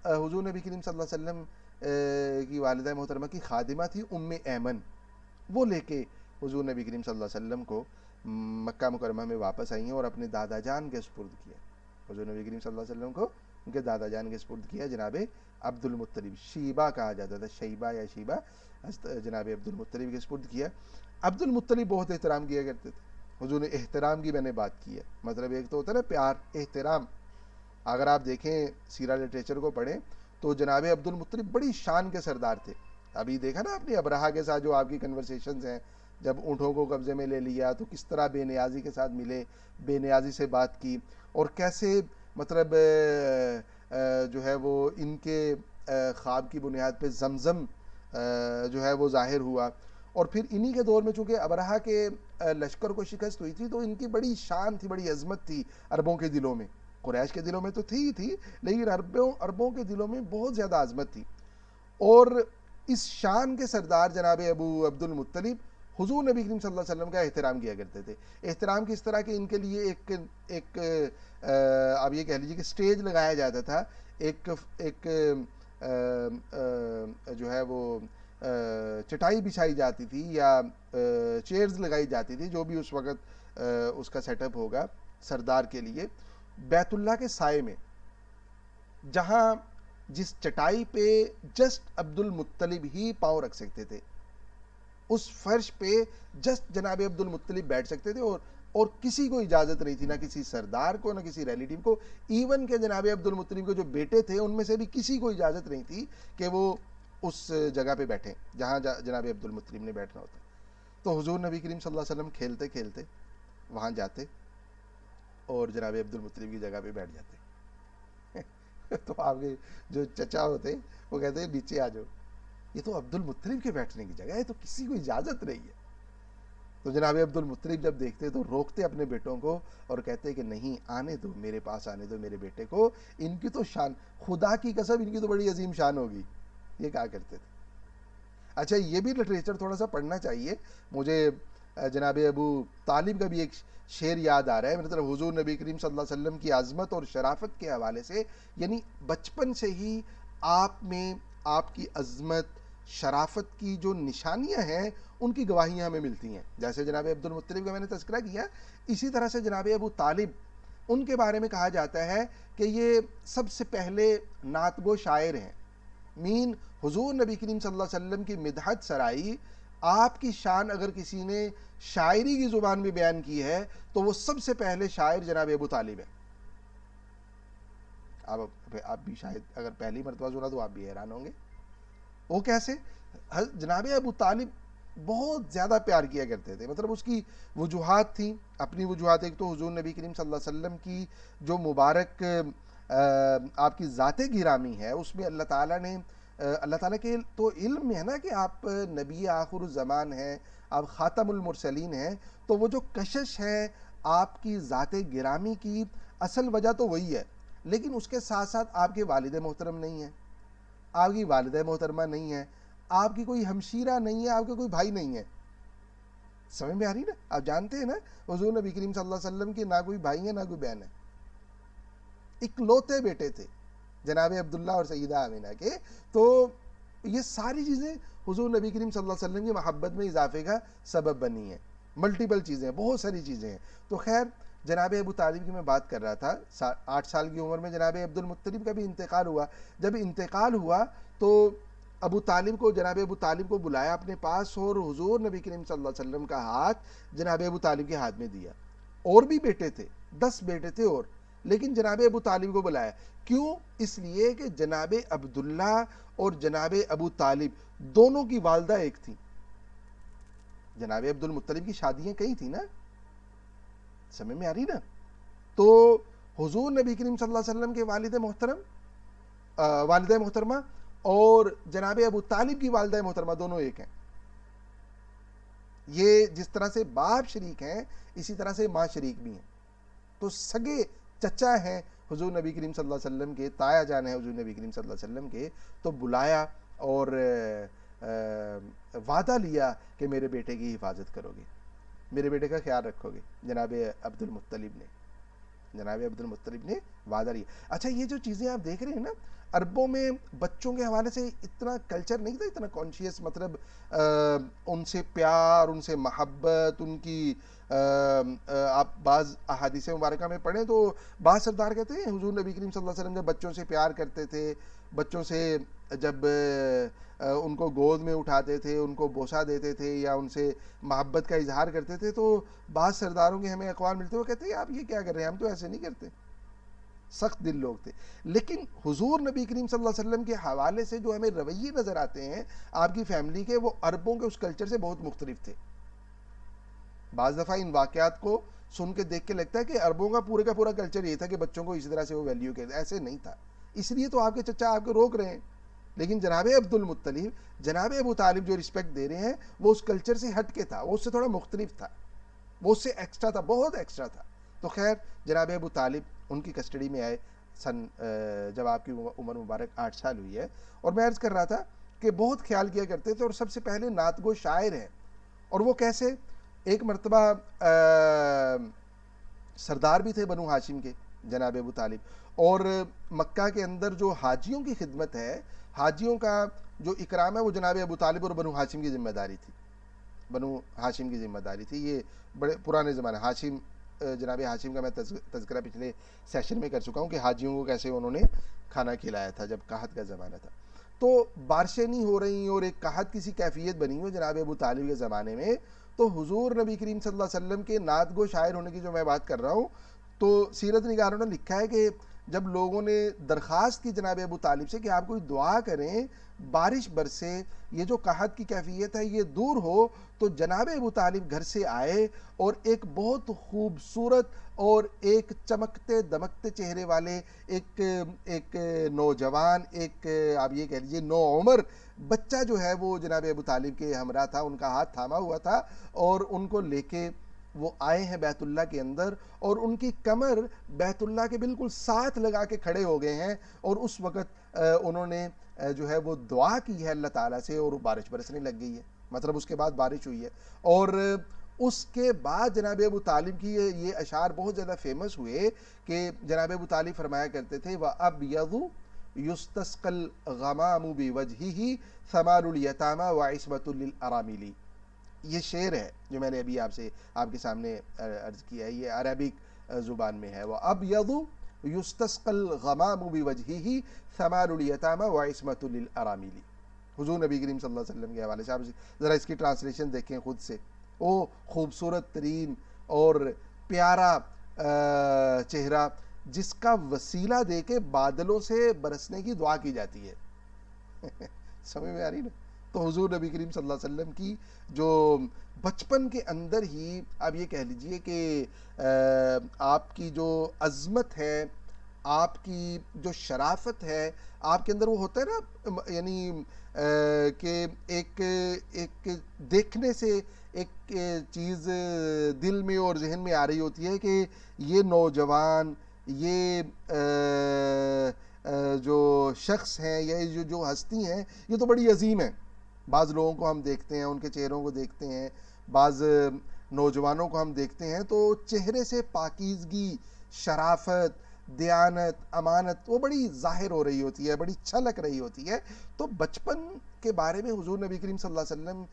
حضور نبی کریم صلی اللہ علیہ وسلم کی والدہ محترمہ کی خادمہ تھی ام ایمن، وہ لے کے حضور نبی کریم صلی اللہ علیہ وسلم کو مکہ مکرمہ میں واپس آئی ہیں اور اپنے دادا جان کے سپرد کیا. حضور نبی کریم صلی اللہ علیہ وسلم کو ان کے دادا جان کے سپرد کیا, جناب عبد المطلب, شیبہ کہا جاتا تھا, شیبہ یا شیبہ, جناب عبد المطلب کے سپرد کیا. عبد المطلب بہت احترام کیا کرتے تھے. حضور نے احترام کی میں نے بات کی ہے, مطلب ایک تو ہوتا ہے نا پیار, احترام. اگر آپ دیکھیں سیرہ لٹریچر کو پڑھیں تو جناب عبد المطلب بڑی شان کے سردار تھے. ابھی دیکھا نا آپ نے ابرہا کے ساتھ جو آپ کی کنورسیشنز ہیں, جب اونٹوں کو قبضے میں لے لیا تو کس طرح بے نیازی کے ساتھ ملے, بے نیازی سے بات کی, اور کیسے مطلب جو ہے وہ ان کے خواب کی بنیاد پہ زمزم جو ہے وہ ظاہر ہوا. اور پھر انہی کے دور میں چونکہ ابرہا کے لشکر کو شکست ہوئی تھی تو ان کی بڑی شان تھی, بڑی عظمت تھی عربوں کے دلوں میں. قریش کے دلوں میں تو تھی ہی تھی, لیکن عربوں کے دلوں میں بہت زیادہ عظمت تھی. اور اس شان کے سردار جناب ابو عبد المطلب حضور نبی کریم صلی اللہ علیہ وسلم کا احترام کیا کرتے تھے. احترام کی اس طرح کہ ان کے لیے ایک آپ یہ کہہ لیجیے کہ سٹیج لگایا جاتا تھا, ایک جو ہے وہ چٹائی بچھائی جاتی تھی یا چیئرز لگائی جاتی تھی, جو بھی اس وقت اس کا سیٹ اپ ہوگا سردار کے لیے, بیت اللہ کے سائے میں, جہاں جس چٹائی پہ جسٹ عبد المطلب ہی پاؤں رکھ سکتے تھے, اس فرش پہ جسٹ جناب عبد المطلب بیٹھ سکتے تھے, اور کسی کو اجازت نہیں تھی, نہ کسی سردار کو, نہ کسی ریلیٹیو کو. ایون کہ جناب عبد المطلب کے جو بیٹے تھے ان میں سے بھی کسی کو اجازت نہیں تھی کہ وہ اس جگہ پہ بیٹھیں جہاں جناب عبد المطلب نے بیٹھنا ہوتا. تو حضور نبی کریم صلی اللہ علیہ وسلم کھیلتے کھیلتے وہاں جاتے اور جناب عبد المطلب کی جگہ پہ بیٹھ جاتے. تو آپ کے جو چچا ہوتے وہ کہتے ہیں نیچے آ جاؤ, یہ تو عبد المطلب کے بیٹھنے کی جگہ ہے, تو کسی کو اجازت نہیں ہے. تو جناب عبد المطلب جب دیکھتے تو روکتے اپنے بیٹوں کو اور کہتے کہ نہیں, آنے دو, میرے پاس آنے دو میرے بیٹے کو, ان کی تو شان, خدا کی قسم ان کی تو بڑی عظیم شان ہوگی, یہ کہا کرتے تھے. اچھا, یہ بھی لٹریچر تھوڑا سا پڑھنا چاہیے مجھے. جناب ابو طالب کا بھی ایک شعر یاد آ رہا ہے, مطلب حضور نبی کریم صلی اللہ علیہ وسلم کی عظمت اور شرافت کے حوالے سے, یعنی بچپن سے ہی آپ میں آپ کی عظمت شرافت کی جو نشانیاں ہیں ان کی گواہیاں ہمیں ملتی ہیں. جیسے جناب عبد المطلب کا میں نے تذکرہ کیا, اسی طرح سے جناب ابو طالب, ان کے بارے میں کہا جاتا ہے کہ یہ سب سے پہلے نعت گو شاعر ہیں. مین حضور نبی کریم صلی اللہ علیہ وسلم کی مدحت سرائی, آپ کی شان اگر کسی نے شاعری کی زبان میں بیان کی ہے تو وہ سب سے پہلے شاعر جناب ابو طالب ہے. آپ بھی شاید اگر پہلی مرتبہ سنا تو آپ بھی حیران ہوں گے, وہ کیسے؟ جناب ابو طالب بہت زیادہ پیار کیا کرتے تھے, مطلب اس کی وجوہات تھیں, اپنی وجوہات. ایک تو حضور نبی کریم صلی اللہ علیہ وسلم کی جو مبارک آپ کی ذات گرامی ہے, اس میں اللہ تعالیٰ کے تو علم ہے نا کہ آپ نبی آخر الزمان ہیں, آپ خاتم المرسلین ہیں, تو وہ جو کشش ہے آپ کی ذات گرامی کی اصل وجہ تو وہی ہے. لیکن اس کے ساتھ ساتھ آپ کے والد محترم نہیں ہیں, آپ کی والدہ محترمہ نہیں ہے, آپ کی کوئی ہمشیرہ نہیں ہے, آپ کے کوئی بھائی نہیں ہے. سمجھ میں آ رہی نا؟ آپ جانتے ہیں نا حضور نبی کریم صلی اللہ علیہ وسلم کے نہ کوئی بھائی ہے نہ کوئی بہن ہے, اکلوتے بیٹے تھے جناب عبداللہ اور سیدہ آمینہ کے. تو یہ ساری چیزیں حضور نبی کریم صلی اللہ علیہ وسلم کی محبت میں اضافے کا سبب بنی ہیں. ملٹیپل چیزیں, بہت ساری چیزیں ہیں. تو خیر, جناب ابو طالب کی میں بات کر رہا تھا. 8 سال کی عمر میں جناب عبد المطلب کا بھی انتقال ہوا. جب انتقال ہوا تو جناب ابو طالب کو بلایا اپنے پاس, اور حضور نبی کریم صلی اللہ علیہ وسلم کا ہاتھ جناب ابو طالب کے ہاتھ میں دیا. اور بھی بیٹے تھے, 10 بیٹے تھے, اور لیکن جناب ابو طالب کو بلایا. کیوں؟ اس لیے کہ جناب عبداللہ اور جناب ابو طالب دونوں کی والدہ ایک تھی. جناب عبد المطلب کی شادیاں کئی تھیں نا, سمجھ میں آ رہی نا؟ تو حضور نبی کریم صلی اللہ علیہ وسلم کے والدہ محترمہ اور جناب ابو طالب کی والدہ محترمہ دونوں ایک ہیں. یہ جس طرح سے باپ شریک ہیں اسی طرح سے ماں شریک بھی ہیں. تو سگے چچا ہیں حضور نبی کریم صلی اللہ علیہ وسلم کے, تایا جان ہے حضور نبی کریم صلی اللہ علیہ وسلم کے. تو بلایا اور وعدہ لیا کہ میرے بیٹے کی حفاظت کرو گے, میرے بیٹے کا خیال رکھو گے. جناب عبد المطلب نے جناب عبد المطلب نے وعدہ لیا. اچھا یہ جو چیزیں آپ دیکھ رہے ہیں نا, عربوں میں بچوں کے حوالے سے اتنا کلچر نہیں تھا, اتنا کانشیس, مطلب ان سے پیار, ان سے محبت, ان کی آپ بعض احادیث مبارکہ میں پڑھیں تو بعض سردار کہتے ہیں حضور نبی کریم صلی اللہ علیہ وسلم جب بچوں سے پیار کرتے تھے, بچوں سے جب ان کو گود میں اٹھاتے تھے, ان کو بوسہ دیتے تھے یا ان سے محبت کا اظہار کرتے تھے, تو بعض سرداروں کے ہمیں اقوال ملتے, وہ کہتے ہیں آپ یہ کیا کر رہے ہیں, ہم تو ایسے نہیں کرتے. سخت دل لوگ تھے. لیکن حضور نبی کریم صلی اللہ علیہ وسلم کے حوالے سے جو ہمیں رویے نظر آتے ہیں آپ کی فیملی کے, وہ عربوں کے اس کلچر سے بہت مختلف تھے. بعض دفعہ ان واقعات کو سن کے دیکھ کے لگتا ہے کہ عربوں کا پورا کلچر یہ تھا کہ بچوں کو اسی طرح سے وہ ویلیو کرتے, ایسے نہیں تھا. اس لیے تو آپ کے چچا آپ کو روک رہے ہیں. لیکن جناب عبد المطلب, جناب ابو طالب جو رسپیکٹ دے رہے ہیں وہ اس کلچر سے ہٹ کے تھا, وہ اس سے تھوڑا مختلف تھا, وہ اس سے ایکسٹرا تھا, بہت ایکسٹرا تھا. تو خیر جناب ابو طالب ان کی کسٹڈی میں آئے جب آپ کی عمر مبارک 8 سال ہوئی ہے. اور میں عرض کر رہا تھا کہ بہت خیال کیا کرتے تھے, اور سب سے پہلے نعت گو شاعر ہیں. اور وہ کیسے, ایک مرتبہ سردار بھی تھے بنو ہاشم کے جناب ابو طالب, اور مکہ کے اندر جو حاجیوں کی خدمت ہے, حاجیوں کا جو اکرام ہے, وہ جناب ابو طالب اور بنو ہاشم کی ذمہ داری تھی. بنو ہاشم کی ذمہ داری تھی. یہ بڑے پرانے زمانے, ہاشم جناب ہاشم کا میں تذکرہ پچھلے سیشن میں کر چکا ہوں کہ حاجیوں کو کیسے انہوں نے کھانا کھلایا تھا جب قحط کا زمانہ تھا. تو بارشیں نہیں ہو رہی اور ایک قحط کی سی کیفیت بنی ہوئی جناب ابو طالب کے زمانے میں. تو حضور نبی کریم صلی اللہ علیہ وسلم کے نعت گو شاعر ہونے کی جو میں بات کر رہا ہوں, تو سیرت نگاروں نے لکھا ہے کہ جب لوگوں نے درخواست کی جناب ابو طالب سے کہ آپ کوئی دعا کریں, بارش برسے, یہ جو قحط کی کیفیت ہے یہ دور ہو, تو جناب ابو طالب گھر سے آئے اور ایک بہت خوبصورت اور ایک چمکتے دمکتے چہرے والے ایک نوجوان, ایک آپ یہ کہہ لیجیے نو عمر بچہ جو ہے وہ جناب ابو طالب کے ہمراہ تھا, ان کا ہاتھ تھاما ہوا تھا, اور ان کو لے کے وہ آئے ہیں بیت اللہ کے اندر, اور ان کی کمر بیت اللہ کے بالکل ساتھ لگا کے کھڑے ہو گئے ہیں. اور اس وقت انہوں نے جو ہے وہ دعا کی ہے اللہ تعالیٰ سے, اور بارش برسنے لگ گئی ہے. مطلب اس کے بعد بارش ہوئی ہے. اور اس کے بعد جناب ابو طالب کی یہ اشعار بہت زیادہ فیمس ہوئے کہ جناب ابو طالب فرمایا کرتے تھے وَأَبْيَضُ يُسْتَسْقَى الْغَمَامُ بِوَجْهِهِ ثَمَارُ الْيَتَامَى وَعِصْمَةٌ لِلْأَرَامِلِ. یہ شعر ہے جو میں نے ابھی آپ کے سامنے عرض کیا ہے, یہ عربک زبان میں ہے. وَأَبْيَضُ يُسْتَسْقَى الْغَمَامُ بِوَجْهِهِ ثَمَارُ الْيَتَامَى وَعِصْمَةٌ لِلْأَرَامِلِ. حضور نبی کریم صلی اللہ علیہ وسلم کے حوالے سے آپ ذرا اس کی ٹرانسلیشن دیکھیں خود سے. وہ خوبصورت ترین اور پیارا چہرہ جس کا وسیلہ دے کے بادلوں سے برسنے کی دعا کی جاتی ہے. سمجھ میں آ رہی نا. تو حضور نبی کریم صلی اللہ علیہ وسلم کی جو بچپن کے اندر ہی آپ یہ کہہ لیجئے کہ آپ کی جو عظمت ہے, آپ کی جو شرافت ہے, آپ کے اندر وہ ہوتا ہے نا, یعنی کہ ایک دیکھنے سے ایک چیز دل میں اور ذہن میں آ رہی ہوتی ہے کہ یہ نوجوان, یہ جو شخص ہیں یا جو ہستی ہیں یہ تو بڑی عظیم ہیں. بعض لوگوں کو ہم دیکھتے ہیں, ان کے چہروں کو دیکھتے ہیں, بعض نوجوانوں کو ہم دیکھتے ہیں تو چہرے سے پاکیزگی, شرافت, دیانت, امانت وہ بڑی ظاہر ہو رہی ہوتی ہے, بڑی چھلک رہی ہوتی ہے. تو بچپن کے بارے میں حضور نبی کریم صلی اللہ علیہ وسلم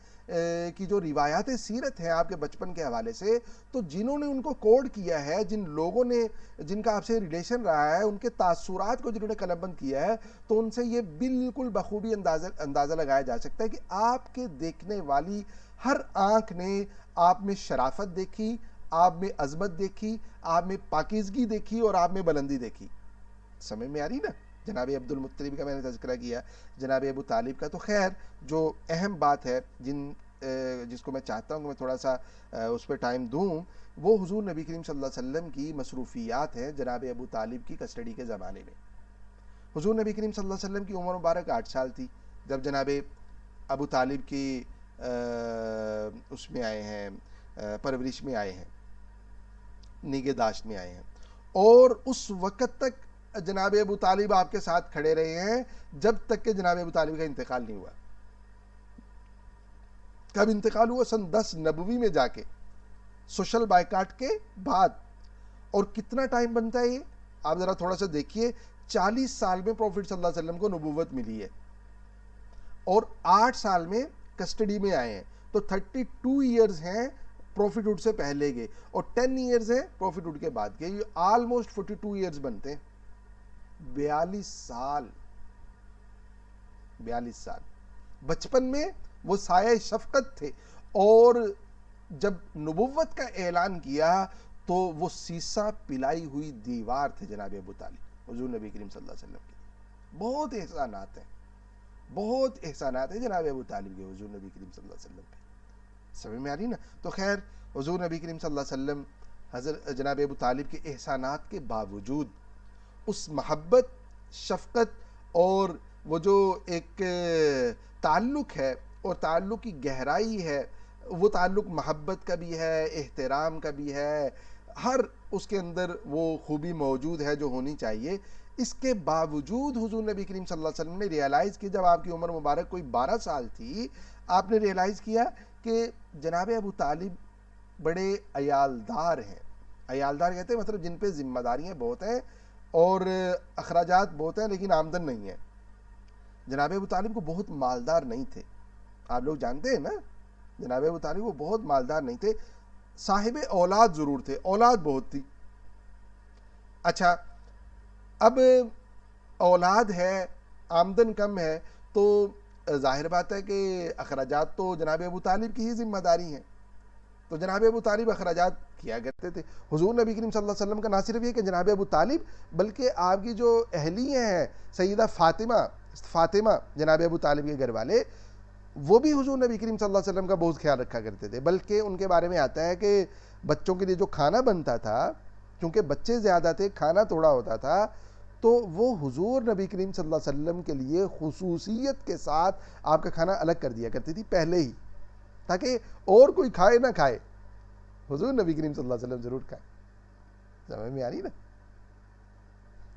کی جو روایات سیرت ہیں آپ کے بچپن کے حوالے سے, تو جنہوں نے ان کو کوڈ کیا ہے, جن لوگوں نے جن کا آپ سے ریلیشن رہا ہے, ان کے تاثرات کو جنہوں نے قلم بند کیا ہے, تو ان سے یہ بالکل بخوبی اندازہ لگایا جا سکتا ہے کہ آپ کے دیکھنے والی ہر آنکھ نے آپ میں شرافت دیکھی, آپ میں عظمت دیکھی, آپ میں پاکیزگی دیکھی, اور آپ میں بلندی دیکھی. سمجھ میں آ رہی نا. جناب عبد المطلب کا میں نے تذکرہ کیا, جناب ابو طالب کا. تو خیر جو اہم بات ہے جس کو میں چاہتا ہوں کہ میں تھوڑا سا اس پہ ٹائم دوں, وہ حضور نبی کریم صلی اللہ علیہ وسلم کی مصروفیات ہیں جناب ابو طالب کی کسٹڈی کے زمانے میں. حضور نبی کریم صلی اللہ علیہ وسلم کی عمر مبارک 8 سال تھی جب جناب ابو طالب کی اس میں آئے ہیں, پرورش میں آئے ہیں, نگہداشت میں آئے ہیں. اور اس وقت تک جناب ابو طالب آپ کے ساتھ کھڑے رہے ہیں جب تک کہ جناب ابو طالب کا انتقال نہیں ہوا. کب انتقال ہوا؟ سن 10 نبوی میں جا کے, سوشل بائیکاٹ کے بعد. اور کتنا ٹائم بنتا ہے یہ آپ ذرا تھوڑا سا دیکھیے. 40 سال میں پروفٹ صلی اللہ علیہ وسلم کو نبوت ملی ہے اور 8 سال میں کسٹڈی میں آئے ہیں, تو 32 ایئرز ہیں پروفٹ ہوڈ سے پہلے کے اور 10 ایئرز ہیں پروفٹ ہوڈ کے بعد کے. یہ آلموسٹ 42 ایئرز بنتے ہیں. 42 سال 42 سال. بچپن میں وہ سایہ شفقت تھے اور جب نبوت کا اعلان کیا تو وہ سیسا پلائی ہوئی دیوار تھے جناب ابو طالب حضور نبی کریم صلی اللہ علیہ وسلم کے. بہت احسانات ہیں, بہت احسانات ہیں جناب ابو طالب کے حضور نبی کریم صلی اللہ علیہ وسلم پہ. سمجھ میں آ رہی نا؟ تو خیر حضور نبی کریم صلی اللہ علیہ وسلم حضرت جناب ابو طالب کے احسانات کے باوجود اس محبت, شفقت اور وہ جو ایک تعلق ہے اور تعلق کی گہرائی ہے, وہ تعلق محبت کا بھی ہے, احترام کا بھی ہے, ہر اس کے اندر وہ خوبی موجود ہے جو ہونی چاہیے. اس کے باوجود حضور نبی کریم صلی اللہ علیہ وسلم نے ریئلائز کی, جب آپ کی عمر مبارک کوئی 12 سال تھی, آپ نے ریئلائز کیا کہ جناب ابو طالب بڑے عیالدار ہیں. عیالدار کہتے ہیں مطلب جن پہ ذمہ داریاں بہت ہیں اور اخراجات بہت ہیں لیکن آمدن نہیں ہے. جناب ابو طالب کو بہت مالدار نہیں تھے, آپ لوگ جانتے ہیں نا, جناب ابو طالب وہ بہت مالدار نہیں تھے, صاحب اولاد ضرور تھے, اولاد بہت تھی. اچھا, اب اولاد ہے, آمدن کم ہے, تو ظاہر بات ہے کہ اخراجات تو جناب ابو طالب کی ہی ذمہ داری ہیں. تو جناب ابو طالب اخراجات کیا کرتے تھے. حضور نبی کریم صلی اللہ علیہ وسلم کا نہ صرف یہ کہ جناب ابو طالب بلکہ آپ کی جو اہلیہ ہیں سیدہ فاطمہ جناب ابو طالب کے گھر والے, وہ بھی حضور نبی کریم صلی اللہ علیہ وسلم کا بہت خیال رکھا کرتے تھے. بلکہ ان کے بارے میں آتا ہے کہ بچوں کے لیے جو کھانا بنتا تھا, کیونکہ بچے زیادہ تھے, کھانا تھوڑا ہوتا تھا, تو وہ حضور نبی کریم صلی اللہ علیہ وسلم کے لیے خصوصیت کے ساتھ آپ کا کھانا الگ کر دیا کرتی تھی پہلے ہی, تاکہ اور کوئی کھائے نہ کھائے, حضور نبی کریم صلی اللہ علیہ وسلم ضرور کھائے. سمجھ میں آ رہی نا؟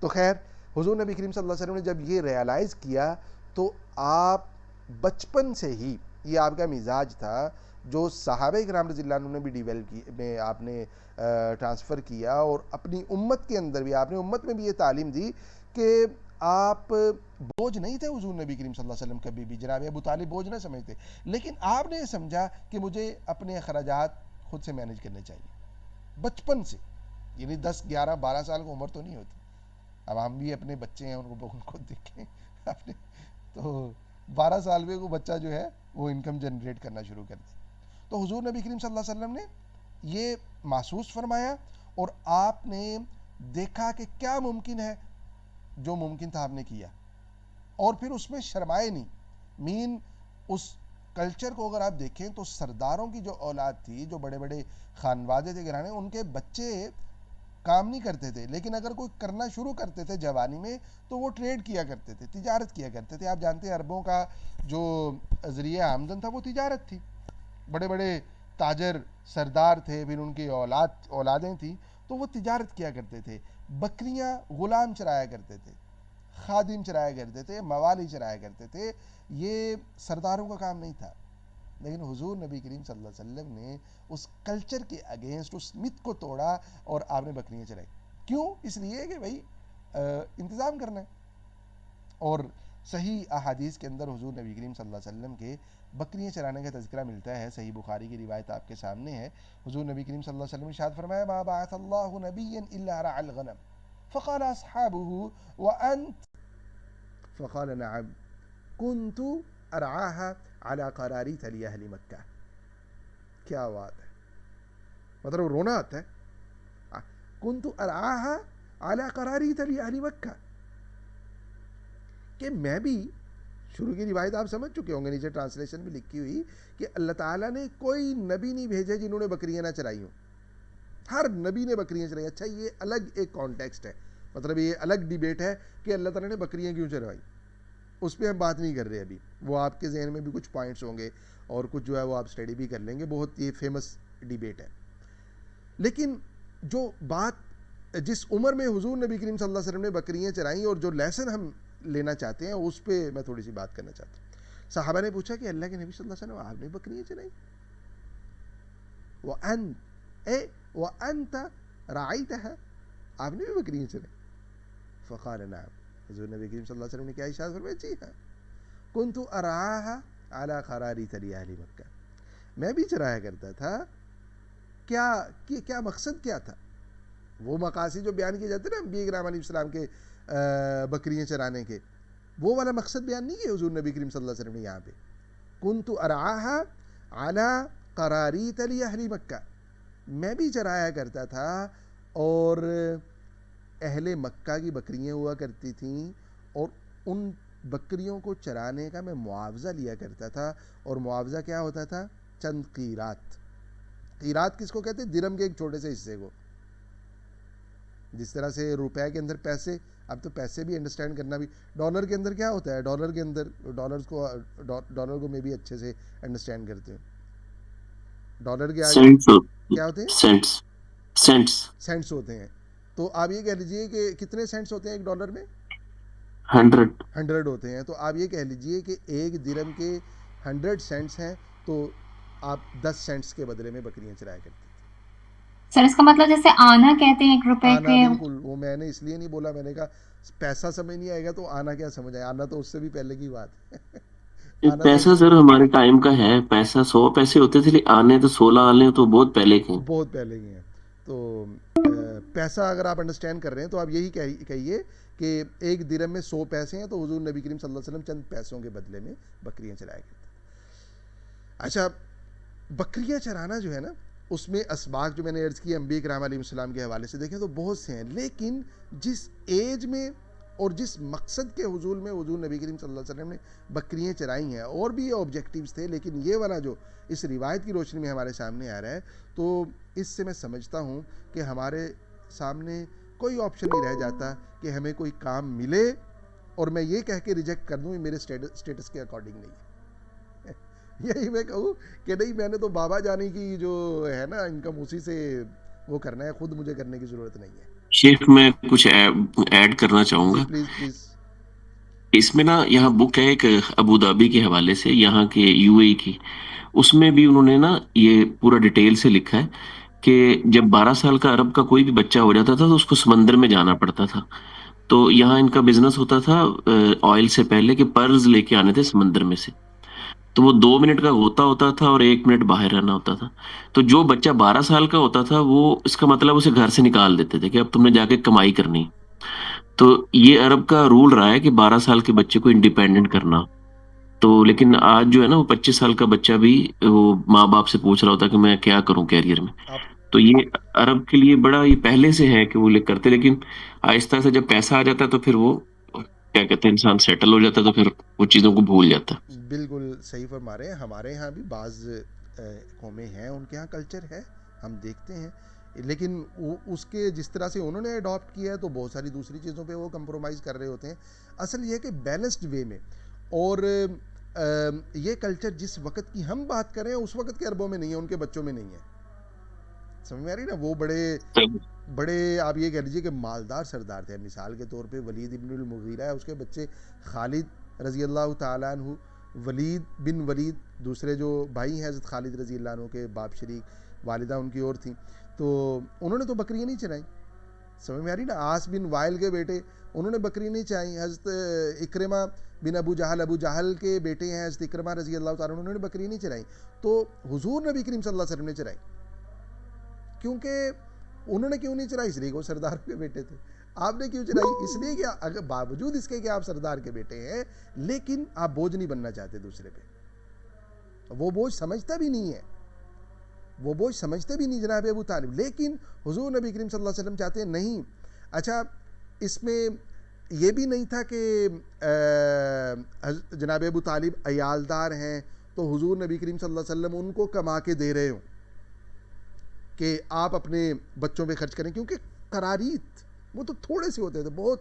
تو خیر حضور نبی کریم صلی اللہ علیہ وسلم نے جب یہ ریئلائز کیا تو آپ بچپن سے ہی, یہ آپ کا مزاج تھا جو صحابہ کرام رضی اللہ عنہ نے بھی ڈیویلپ کی, میں آپ نے ٹرانسفر کیا, اور اپنی امت کے اندر بھی آپ نے امت میں بھی یہ تعلیم دی کہ آپ بوجھ نہیں تھے حضور نبی کریم صلی اللہ علیہ وسلم کبھی بھی. جناب ابو طالب بوجھ نہ سمجھتے, لیکن آپ نے یہ سمجھا کہ مجھے اپنے اخراجات خود سے مینیج کرنے چاہیے بچپن سے. یعنی 10 11 12 سال کی عمر تو نہیں ہوتی. اب ہم بھی اپنے بچے ہیں, ان کو دیکھیں اپنے, تو 12 سال میں وہ بچہ جو ہے وہ انکم جنریٹ کرنا شروع کر دی. تو حضور نبی کریم صلی اللہ علیہ وسلم نے یہ محسوس فرمایا اور آپ نے دیکھا کہ کیا ممکن ہے, جو ممکن تھا آپ نے کیا, اور پھر اس میں شرمائے نہیں. اس کلچر کو اگر آپ دیکھیں تو سرداروں کی جو اولاد تھی, جو بڑے بڑے خانوادے تھے گھرانے, ان کے بچے کام نہیں کرتے تھے, لیکن اگر کوئی کرنا شروع کرتے تھے جوانی میں تو وہ ٹریڈ کیا کرتے تھے, تجارت کیا کرتے تھے. آپ جانتے ہیں عربوں کا جو ذریعہ آمدن تھا وہ تجارت تھی. بڑے بڑے تاجر سردار تھے, پھر ان کی اولادیں تھیں, تو وہ تجارت کیا کرتے تھے. بکریاں غلام چرایا کرتے تھے, خادم چرایا کرتے تھے, موالی چرایا کرتے تھے. یہ سرداروں کا کام نہیں تھا. لیکن حضور نبی کریم صلی اللہ علیہ وسلم نے اس کلچر کے اگینسٹ اس مت کو توڑا اور آپ نے بکریاں چرائی. کیوں؟ اس لیے کہ بھائی انتظام کرنا ہے. اور صحیح احادیث کے اندر حضور نبی کریم صلی اللہ علیہ وسلم کے بکریاں چرانے کا تذکرہ ملتا ہے. صحیح بخاری کی روایت آپ کے سامنے ہے. حضور نبی کریم صلی اللہ علیہ وسلم نے ارشاد فرمایا, ما بعث اللہ نبیا الا رعى الغنم فقال اصحابه وانت فقال نعم كنت ارعاها على قراريط لاهل مکہ. کیا بات ہے, مطلب رونا آتا ہے. كنت ارعاها على قراريط لاهل مکہ, کہ میں بھی, شروع کی روایت آپ سمجھ چکے ہوں گے, نیچے ٹرانسلیشن بھی لکھی ہوئی کہ اللہ تعالیٰ نے کوئی نبی نہیں بھیجے جنہوں نے بکریاں نہ چرائی ہوں, ہر نبی نے بکریاں چرائی. اچھا یہ الگ ایک کانٹیکسٹ ہے, مطلب یہ الگ ڈیبیٹ ہے کہ اللہ تعالیٰ نے بکریاں کیوں چروائی, اس پہ ہم بات نہیں کر رہے ابھی. وہ آپ کے ذہن میں بھی کچھ پوائنٹس ہوں گے اور کچھ جو ہے وہ آپ اسٹڈی بھی کر لیں گے, بہت یہ فیمس ڈیبیٹ ہے. لیکن جو بات, جس عمر میں حضور نبی کریم صلی اللہ علیہ وسلم نے بکریاں چرائیں اور جو لیسن ہم لینا چاہتے ہیں, اس پہ میں تھوڑی سی بات کرنا چاہتا ہوں. صحابہ نے پوچھا کہ اللہ کے نبی صلی اللہ علیہ وسلم آپ نے بکریاں چرائیں, وَأَنْتَ رَعَيْتَهَا, آپ نے بھی بکریاں چرائیں؟ فقال نعم، حضور نبی کریم صلی اللہ علیہ وسلم نے کیا ارشاد فرمایا؟ جی ہاں، کنت ارعاها علی قراریط اہل مکہ، میں بھی چرایا کرتا تھا. کیا مقصد کیا تھا؟ وہ مقاصد جو بیان کیے جاتے ہیں نا انبیاء کرام علیہ السلام کے بکریاں چرانے کے، وہ والا مقصد بیان نہیں ہے حضور نبی کریم صلی اللہ علیہ وسلم نے یہاں پہ. کنت ارعاها علی قراریط اہل مکہ، میں بھی چرایا کرتا تھا اور اہل مکہ کی بکریاں ہوا کرتی تھیں، اور ان بکریوں کو چرانے کا میں معاوضہ لیا کرتا تھا. اور معاوضہ کیا ہوتا تھا؟ چند قیرات. قیرات کس کو کہتے ہیں؟ درہم کے ایک چھوٹے سے حصے کو. جس طرح سے روپے کے اندر پیسے، اب تو پیسے بھی انڈرسٹینڈ کرنا بھی، ڈالر کے اندر کیا ہوتا ہے؟ ڈالر کے اندر ڈالر کو میں بھی اچھے سے انڈرسٹینڈ کرتے ہوں. ڈالر کے آگے سینٹس کیا ہوتے ہیں؟ سینٹس سینٹس سینٹس ہوتے ہیں. تو آپ یہ کہہ لیجئے کہ کتنے سینٹس ہوتے ہیں ایک ڈالر میں؟ 100. 100 ہوتے ہیں. تو آپ یہ کہہ لیجئے کہ ایک درہم کے 100 سینٹس ہیں، تو آپ 10 سینٹس کے بدلے میں بکریاں چرایا کرتے تھے. سر اس کا مطلب جیسے آنا کہتے ہیں 1 روپے آنا، کے. بالکل، وہ میں نے اس لیے نہیں بولا، میں نے کہا پیسہ سمجھ نہیں آئے گا تو آنا کیا سمجھ آئے؟ آنا تو اس سے بھی پہلے کی بات ہے. آنا تو پیسہ سر ہمارے ٹائم کا ہے، پیسہ 100 پیسے ہوتے تھے، لیکن آنے تو 16 آنے تو بہت پہلے کے ہیں. بہت پہلے کی ہیں. تو پیسہ اگر آپ انڈرسٹینڈ کر رہے ہیں تو آپ یہی کہیے کہ ایک درہم میں 100 پیسے ہیں، تو حضور نبی کریم صلی اللہ علیہ وسلم چند پیسوں کے بدلے میں بکریاں چرایا کرتے. اچھا، بکریاں چرانا جو ہے نا، اس میں اسباق جو میں نے عرض کی انبیاء کرام علیہ السلام کے حوالے سے دیکھیں تو بہت سے ہیں، لیکن جس ایج میں اور جس مقصد کے حصول میں حضور نبی کریم صلی اللہ علیہ وسلم نے بکریاں چرائی ہیں، اور بھی آبجیکٹیوز تھے، لیکن یہ والا جو اس روایت کی روشنی میں ہمارے سامنے آ رہا ہے، تو اس سے میں سمجھتا ہوں کہ ہمارے سامنے کوئی آپشن نہیں رہ جاتا کہ ہمیں کوئی کام ملے اور میں یہ کہہ کے ریجیکٹ کر دوں یہ میرے سٹیٹس کے اکارڈنگ نہیں ہے. یہی میں کہوں کہ نہیں، میں نے تو بابا جانی کی جو ہے نا انکم اسی سے وہ کرنا ہے، خود مجھے کرنے کی ضرورت نہیں ہے. شیخ میں کچھ ایڈ کرنا چاہوں جی گا. Please please. اس میں نا یہاں بک ہے ایک ابوظہبی کے حوالے سے، یہاں کے یو اے کی، اس میں بھی انہوں نے نا یہ پورا ڈیٹیل سے لکھا ہے کہ جب 12 سال کا عرب کا کوئی بھی بچہ ہو جاتا تھا تو اس کو سمندر میں جانا پڑتا تھا. تو یہاں ان کا بزنس ہوتا تھا آئل سے پہلے کہ پرلز لے کے آنے تھے سمندر میں سے. تو وہ 2 منٹ کا ہوتا تھا اور 1 منٹ باہر رہنا ہوتا تھا. تو جو بچہ 12 سال کا ہوتا تھا وہ اس کا مطلب اسے گھر سے نکال دیتے تھے کہ اب تم نے جا کے کمائی کرنی. تو یہ عرب کا رول رہا ہے کہ 12 سال کے بچے کو انڈیپینڈنٹ کرنا. تو لیکن آج جو ہے نا وہ 25 سال کا بچہ بھی وہ ماں باپ سے پوچھ رہا ہوتا کہ میں کیا کروں کیریئر میں. آپ تو یہ عرب کے لیے بڑا یہ پہلے سے ہے کہ وہ لکھ کرتے، لیکن آہستہ سے جب پیسہ آ جاتا ہے تو پھر وہ کیا کہتے ہیں انسان سیٹل ہو جاتا ہے، تو پھر وہ چیزوں کو بھول جاتا ہے. بالکل صحیح فرما رہے ہیں. ہمارے ہاں بھی بعض قومیں ہیں، ان کے ہاں کلچر ہے، ہم دیکھتے ہیں، لیکن اس کے جس طرح سے انہوں نے اڈاپٹ کیا ہے تو بہت ساری دوسری چیزوں پہ وہ کمپرومائز کر رہے ہوتے ہیں. اصل یہ ہے کہ بیلنسڈ وے میں، اور یہ کلچر جس وقت کی ہم بات کر رہے ہیں اس وقت کے عربوں میں نہیں ہے، ان کے بچوں میں نہیں ہے. سمجھ میں آ رہی نا؟ وہ بڑے آپ یہ کہہ لیجیے کہ مالدار سردار تھے. مثال کے طور پہ ولید ابن المغیرہ ہے، اس کے بچے خالد رضی اللہ تعالیٰ عنہ، ولید بن ولید، دوسرے جو بھائی ہیں حضرت خالد رضی اللہ عنہ کے باپ شریک، والدہ ان کی اور تھیں، تو انہوں نے تو بکریاں نہیں چرائیں. سمجھ میں آ رہی نا؟ آس بن وائل کے بیٹے، انہوں نے بکری نہیں چرائیں. حضرت اکرمہ بن ابو جہل کے بیٹے ہیں حضرت اکرمہ رضی اللہ تعالیٰ عنہ، انہوں نے بکری نہیں چرائیں. تو حضور نبی کریم صلی اللہ علیہ وسلم نے چرائی. کیونکہ انہوں نے کیوں نہیں چرائی؟ اس لیے کہ وہ سردار کے بیٹے تھے. آپ نے کیوں چرائی؟ اس لیے کہ اگر باوجود اس کے کہ آپ سردار کے بیٹے ہیں، لیکن آپ بوجھ نہیں بننا چاہتے دوسرے پہ. وہ بوجھ سمجھتا بھی نہیں ہے، وہ بوجھ سمجھتے بھی نہیں جناب ابو طالب، لیکن حضور نبی کریم صلی اللہ علیہ وسلم چاہتے ہیں نہیں. اچھا، اس میں یہ بھی نہیں تھا کہ جناب ابو طالب عیالدار ہیں تو حضور نبی کریم صلی اللہ علیہ وسلم ان کو کما کے دے رہے ہوں کہ آپ اپنے بچوں پہ خرچ کریں، کیونکہ قراریت وہ تو تھوڑے سے ہوتے تھے بہت،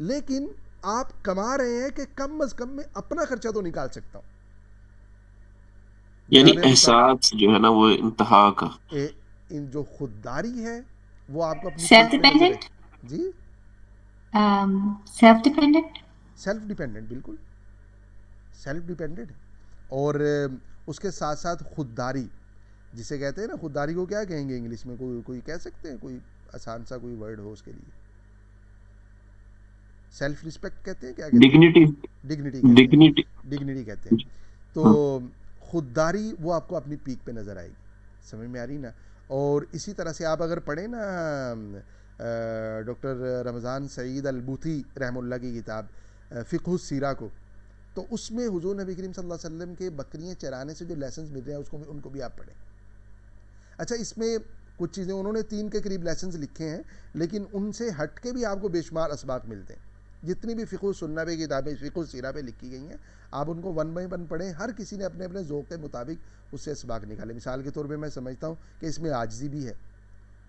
لیکن آپ کما رہے ہیں کہ کم از کم میں اپنا خرچہ تو نکال سکتا ہوں. یعنی جناب ابو احساس جو ہے نا وہ انتہا کا، ان جو خودداری ہے وہ آپ کو اپنی سیلف سوچ پہ نظر ہے. ڈیپینڈنٹ. جی، سیلف ڈیپینڈنٹ. سیلف ڈیپینڈنٹ، بالکل سیلف ڈیپینڈنٹ. اور اس کے ساتھ ساتھ خودداری جسے کہتے ہیں نا، خودداری کو کیا کہیں گے انگلش میں؟ کوئی کہہ سکتے ہیں؟ کوئی آسان سا کوئی ورڈ ہو اس کے لیے. سیلف رسپیکٹ کہتے ہیں, کیا کہتے ہیں, ڈگنیٹی ڈگنیٹی کہتے ہیں, ڈگنیٹی ڈگنیٹی کہتے ہیں. تو خودداری وہ آپ کو اپنی پیک پہ نظر آئے گی, سمجھ میں آ رہی نا. اور اسی طرح سے آپ اگر پڑھیں نا ڈاکٹر رمضان سعید البوطی رحمہ اللہ کی کتاب فقہ السیرہ کو, تو اس میں حضور نبی کریم صلی اللہ علیہ وسلم کے بکریاں چرانے سے جو لیسنز مل رہے ہیں ان کو بھی آپ پڑھیں. اچھا, اس میں کچھ چیزیں انہوں نے 3 کے قریب لیسنز لکھے ہیں, لیکن ان سے ہٹ کے بھی آپ کو بے شمار اسباق ملتے ہیں. جتنی بھی فقہ السنہ پہ کتابیں فقہ السیرہ پہ لکھی گئی ہیں, آپ ان کو 1 بائی 1 پڑھیں. ہر کسی نے اپنے اپنے ذوق کے مطابق اس سے اسباق نکالے. مثال کے طور پہ میں سمجھتا ہوں کہ اس میں عاجزی بھی ہے,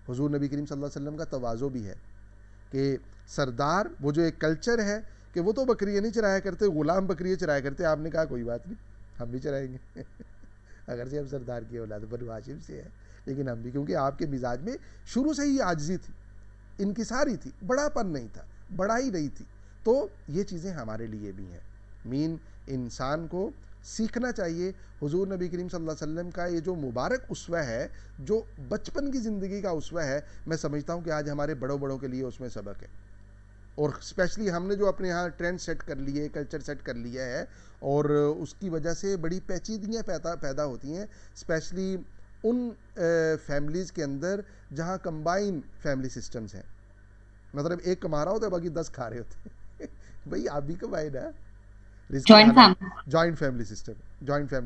حضور نبی کریم صلی اللہ علیہ وسلم کا تواضع بھی ہے, کہ سردار وہ جو ایک کلچر ہے کہ وہ تو بکریاں نہیں چرایا کرتے, غلام بکریاں چرایا کرتے. آپ نے کہا کوئی بات نہیں, ہم بھی چرائیں گے اگرچہ ہم سردار کی اولاد بنو ہاشم سے ہے, لیکن ہم بھی, کیونکہ آپ کے مزاج میں شروع سے ہی عاجزی تھی, انکساری تھی, بڑا پن نہیں تھا, بڑائی نہیں تھی. تو یہ چیزیں ہمارے لیے بھی ہیں. مین انسان کو سیکھنا چاہیے حضور نبی کریم صلی اللہ علیہ وسلم کا یہ جو مبارک اسوہ ہے, جو بچپن کی زندگی کا اسوہ ہے. میں سمجھتا ہوں کہ آج ہمارے بڑوں کے لیے اس میں سبق ہے. اور اسپیشلی ہم نے جو اپنے یہاں ٹرینڈ سیٹ کر لیے, کلچر سیٹ کر لیا ہے, اور اس کی وجہ سے بڑی پیچیدگیاں پیدا ہوتی ہیں, اسپیشلی ان فیملیز کے اندر جہاں کمبائن فیملی سسٹمز ہیں. مطلب ایک کما رہا ہوتا ہے, باقی 10 کھا رہے ہوتے ہیں. بھائی آپ بھی کمائے نا, جوائنٹ فیملی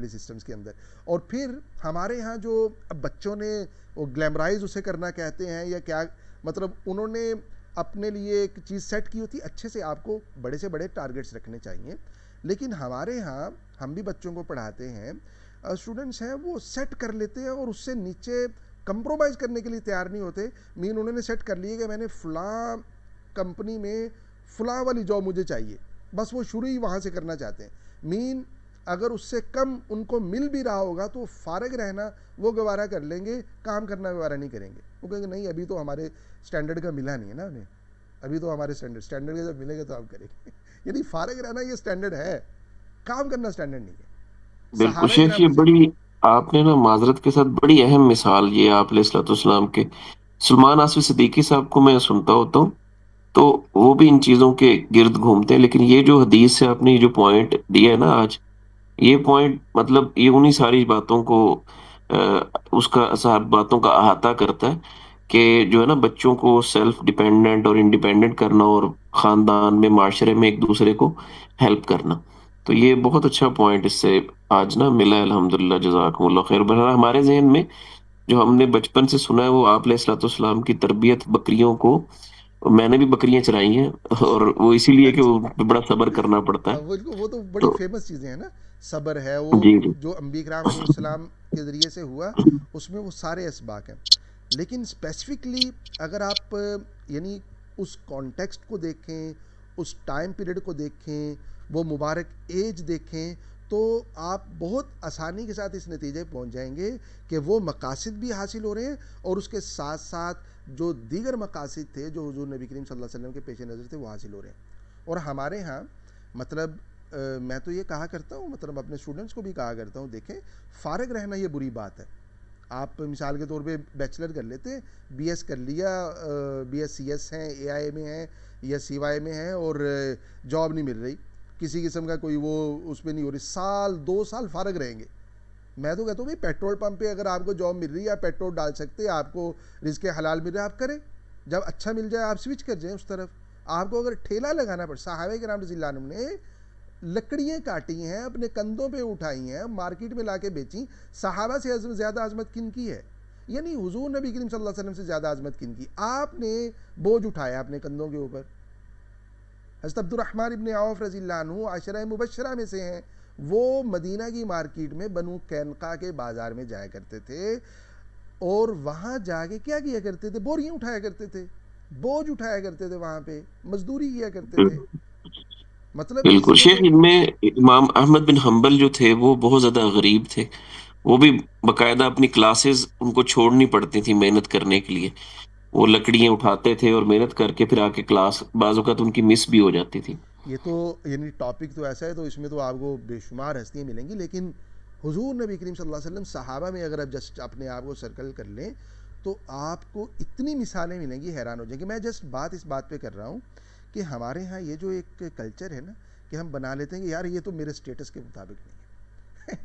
سسٹمز کے اندر. اور پھر ہمارے ہاں جو اب بچوں نے وہ گلیمرائز اسے کرنا کہتے ہیں یا کیا, مطلب انہوں نے اپنے لیے ایک چیز سیٹ کی ہوتی. اچھے سے آپ کو بڑے سے بڑے ٹارگٹس رکھنے چاہیے, لیکن ہمارے ہاں ہم بھی بچوں کو پڑھاتے ہیں, اسٹوڈنٹس ہیں وہ سیٹ کر لیتے ہیں اور اس سے نیچے کمپرومائز کرنے کے لیے تیار نہیں ہوتے. مین انہوں نے سیٹ کر لیے کہ میں نے فلاں کمپنی میں فلاں والی جاب مجھے چاہیے, بس وہ شروع ہی وہاں سے کرنا چاہتے ہیں. مین اگر اس سے کم ان کو مل بھی رہا ہوگا تو فارغ رہنا وہ گوارا کر لیں گے, کام کرنا گوارا نہیں کریں گے. وہ کہیں گے نہیں ابھی تو ہمارے اسٹینڈرڈ کا ملا نہیں ہے نا انہیں, ابھی تو ہمارے اسٹینڈرڈ کا جب ملے گا تو آپ کریں گے. یعنی فارغ رہنا یہ اسٹینڈرڈ ہے, کام کرنا اسٹینڈرڈ نہیں ہے. بالکل شیخ, یہ بڑی آپ نے نا معذرت کے ساتھ بڑی اہم مثال یہ آپ علیہ الصلوۃ والسلام کے سلمان آصفی صدیقی صاحب کو میں سنتا ہوتا ہوں, تو وہ بھی ان چیزوں کے گرد گھومتے ہیں. لیکن یہ جو حدیث سے آپ نے جو پوائنٹ دیا ہے نا آج, یہ پوائنٹ مطلب یہ انہی ساری باتوں کو اس کا ساری باتوں کا احاطہ کرتا ہے کہ جو ہے نا بچوں کو سیلف ڈیپینڈنٹ اور انڈیپینڈنٹ کرنا, اور خاندان میں معاشرے میں ایک دوسرے کو ہیلپ کرنا. تو یہ بہت اچھا پوائنٹ اس سے آج نا ملا ہے, الحمدللہ, جزاکم اللہ خیر. بہرحال ہمارے ذہن میں جو ہم نے بچپن سے سنا ہے وہ آپ علیہ الصلوۃ والسلام کی تربیت بکریوں کو, میں نے بھی بکریاں چرائی ہیں, اور وہ اسی لیے کہ وہ بڑا صبر کرنا پڑتا ہے. وہ تو بڑی فیمس چیزیں ہیں نا, صبر ہے وہ جی جی جو انبیاء کرام علیہ السلام کے ذریعے سے ہوا, اس میں وہ سارے اسباق ہیں. لیکن اسپیسیفکلی اگر آپ یعنی اس کانٹیکسٹ کو دیکھیں, اس ٹائم پیریڈ کو دیکھیں, وہ مبارک ایج دیکھیں, تو آپ بہت آسانی کے ساتھ اس نتیجے پہنچ جائیں گے کہ وہ مقاصد بھی حاصل ہو رہے ہیں, اور اس کے ساتھ ساتھ جو دیگر مقاصد تھے جو حضور نبی کریم صلی اللہ علیہ وسلم کے پیش نظر تھے وہ حاصل ہو رہے ہیں. اور ہمارے ہاں مطلب میں تو یہ کہا کرتا ہوں, مطلب اپنے اسٹوڈنٹس کو بھی کہا کرتا ہوں, دیکھیں فارغ رہنا یہ بری بات ہے. آپ مثال کے طور پہ بیچلر کر لیتے, بی ایس کر لیا, بی ایس سی ایس ہیں, اے آئی میں ہیں یا سی وائی میں ہیں, اور جاب نہیں مل رہی, کسی قسم کا کوئی وہ اس میں نہیں ہو رہی, سال 2 سال فارغ رہیں گے. میں تو کہتا ہوں بھائی پیٹرول پمپ پہ اگر آپ کو جاب مل رہی ہے, آپ پیٹرول ڈال سکتے, آپ کو رزق حلال مل رہا ہے, آپ کریں. جب اچھا مل جائے آپ سوئچ کر جائیں اس طرف. آپ کو اگر ٹھیلا لگانا پڑے, صحابہ کرام رضی اللہ عنہم نے لکڑیاں کاٹی ہیں, اپنے کندھوں پہ اٹھائی ہیں, مارکیٹ میں لا کے بیچیں. صحابہ سے زیادہ عظمت کن کی ہے؟ یعنی حضور نبی کریم صلی اللہ علیہ وسلم سے زیادہ عظمت کن کی؟ آپ نے بوجھ اٹھایا اپنے کندھوں کے اوپر. حضرت عبد الرحمن ابن عوف رضی اللہ عنہ عشرہ مبشرہ میں سے ہیں, وہ مدینہ کی مارکیٹ میں بنو قینقاع کے بازار میں جایا کرتے تھے, اور وہاں جا کے کیا کیا کرتے تھے؟ بوریاں اٹھایا کرتے تھے, بوجھ اٹھایا کرتے تھے, وہاں پہ مزدوری کیا کرتے تھے. مطلب اس بالکل میں شیخ, تو ان میں امام احمد بن حنبل جو تھے وہ بہت زیادہ غریب تھے. وہ بھی باقاعدہ اپنی کلاسز ان کو چھوڑنی پڑتی تھی محنت کرنے کے لیے. وہ لکڑیاں اٹھاتے تھے اور محنت کر کے پھر آ کے کلاس, بعض اوقات ان کی مس بھی ہو جاتی تھی. یہ تو یعنی ٹاپک تو ایسا ہے, تو اس میں تو آپ کو بے شمار ہستیاں ملیں گی. لیکن حضور نبی کریم صلی اللہ علیہ وسلم صحابہ میں اگر آپ جسٹ اپنے آپ کو سرکل کر لیں, تو آپ کو اتنی مثالیں ملیں گی، حیران ہو جائیں گے. میں جسٹ بات اس بات پہ کر رہا ہوں کہ ہمارے ہاں یہ جو ایک کلچر ہے نا کہ ہم بنا لیتے ہیں کہ یار یہ تو میرے سٹیٹس کے مطابق نہیں ہے.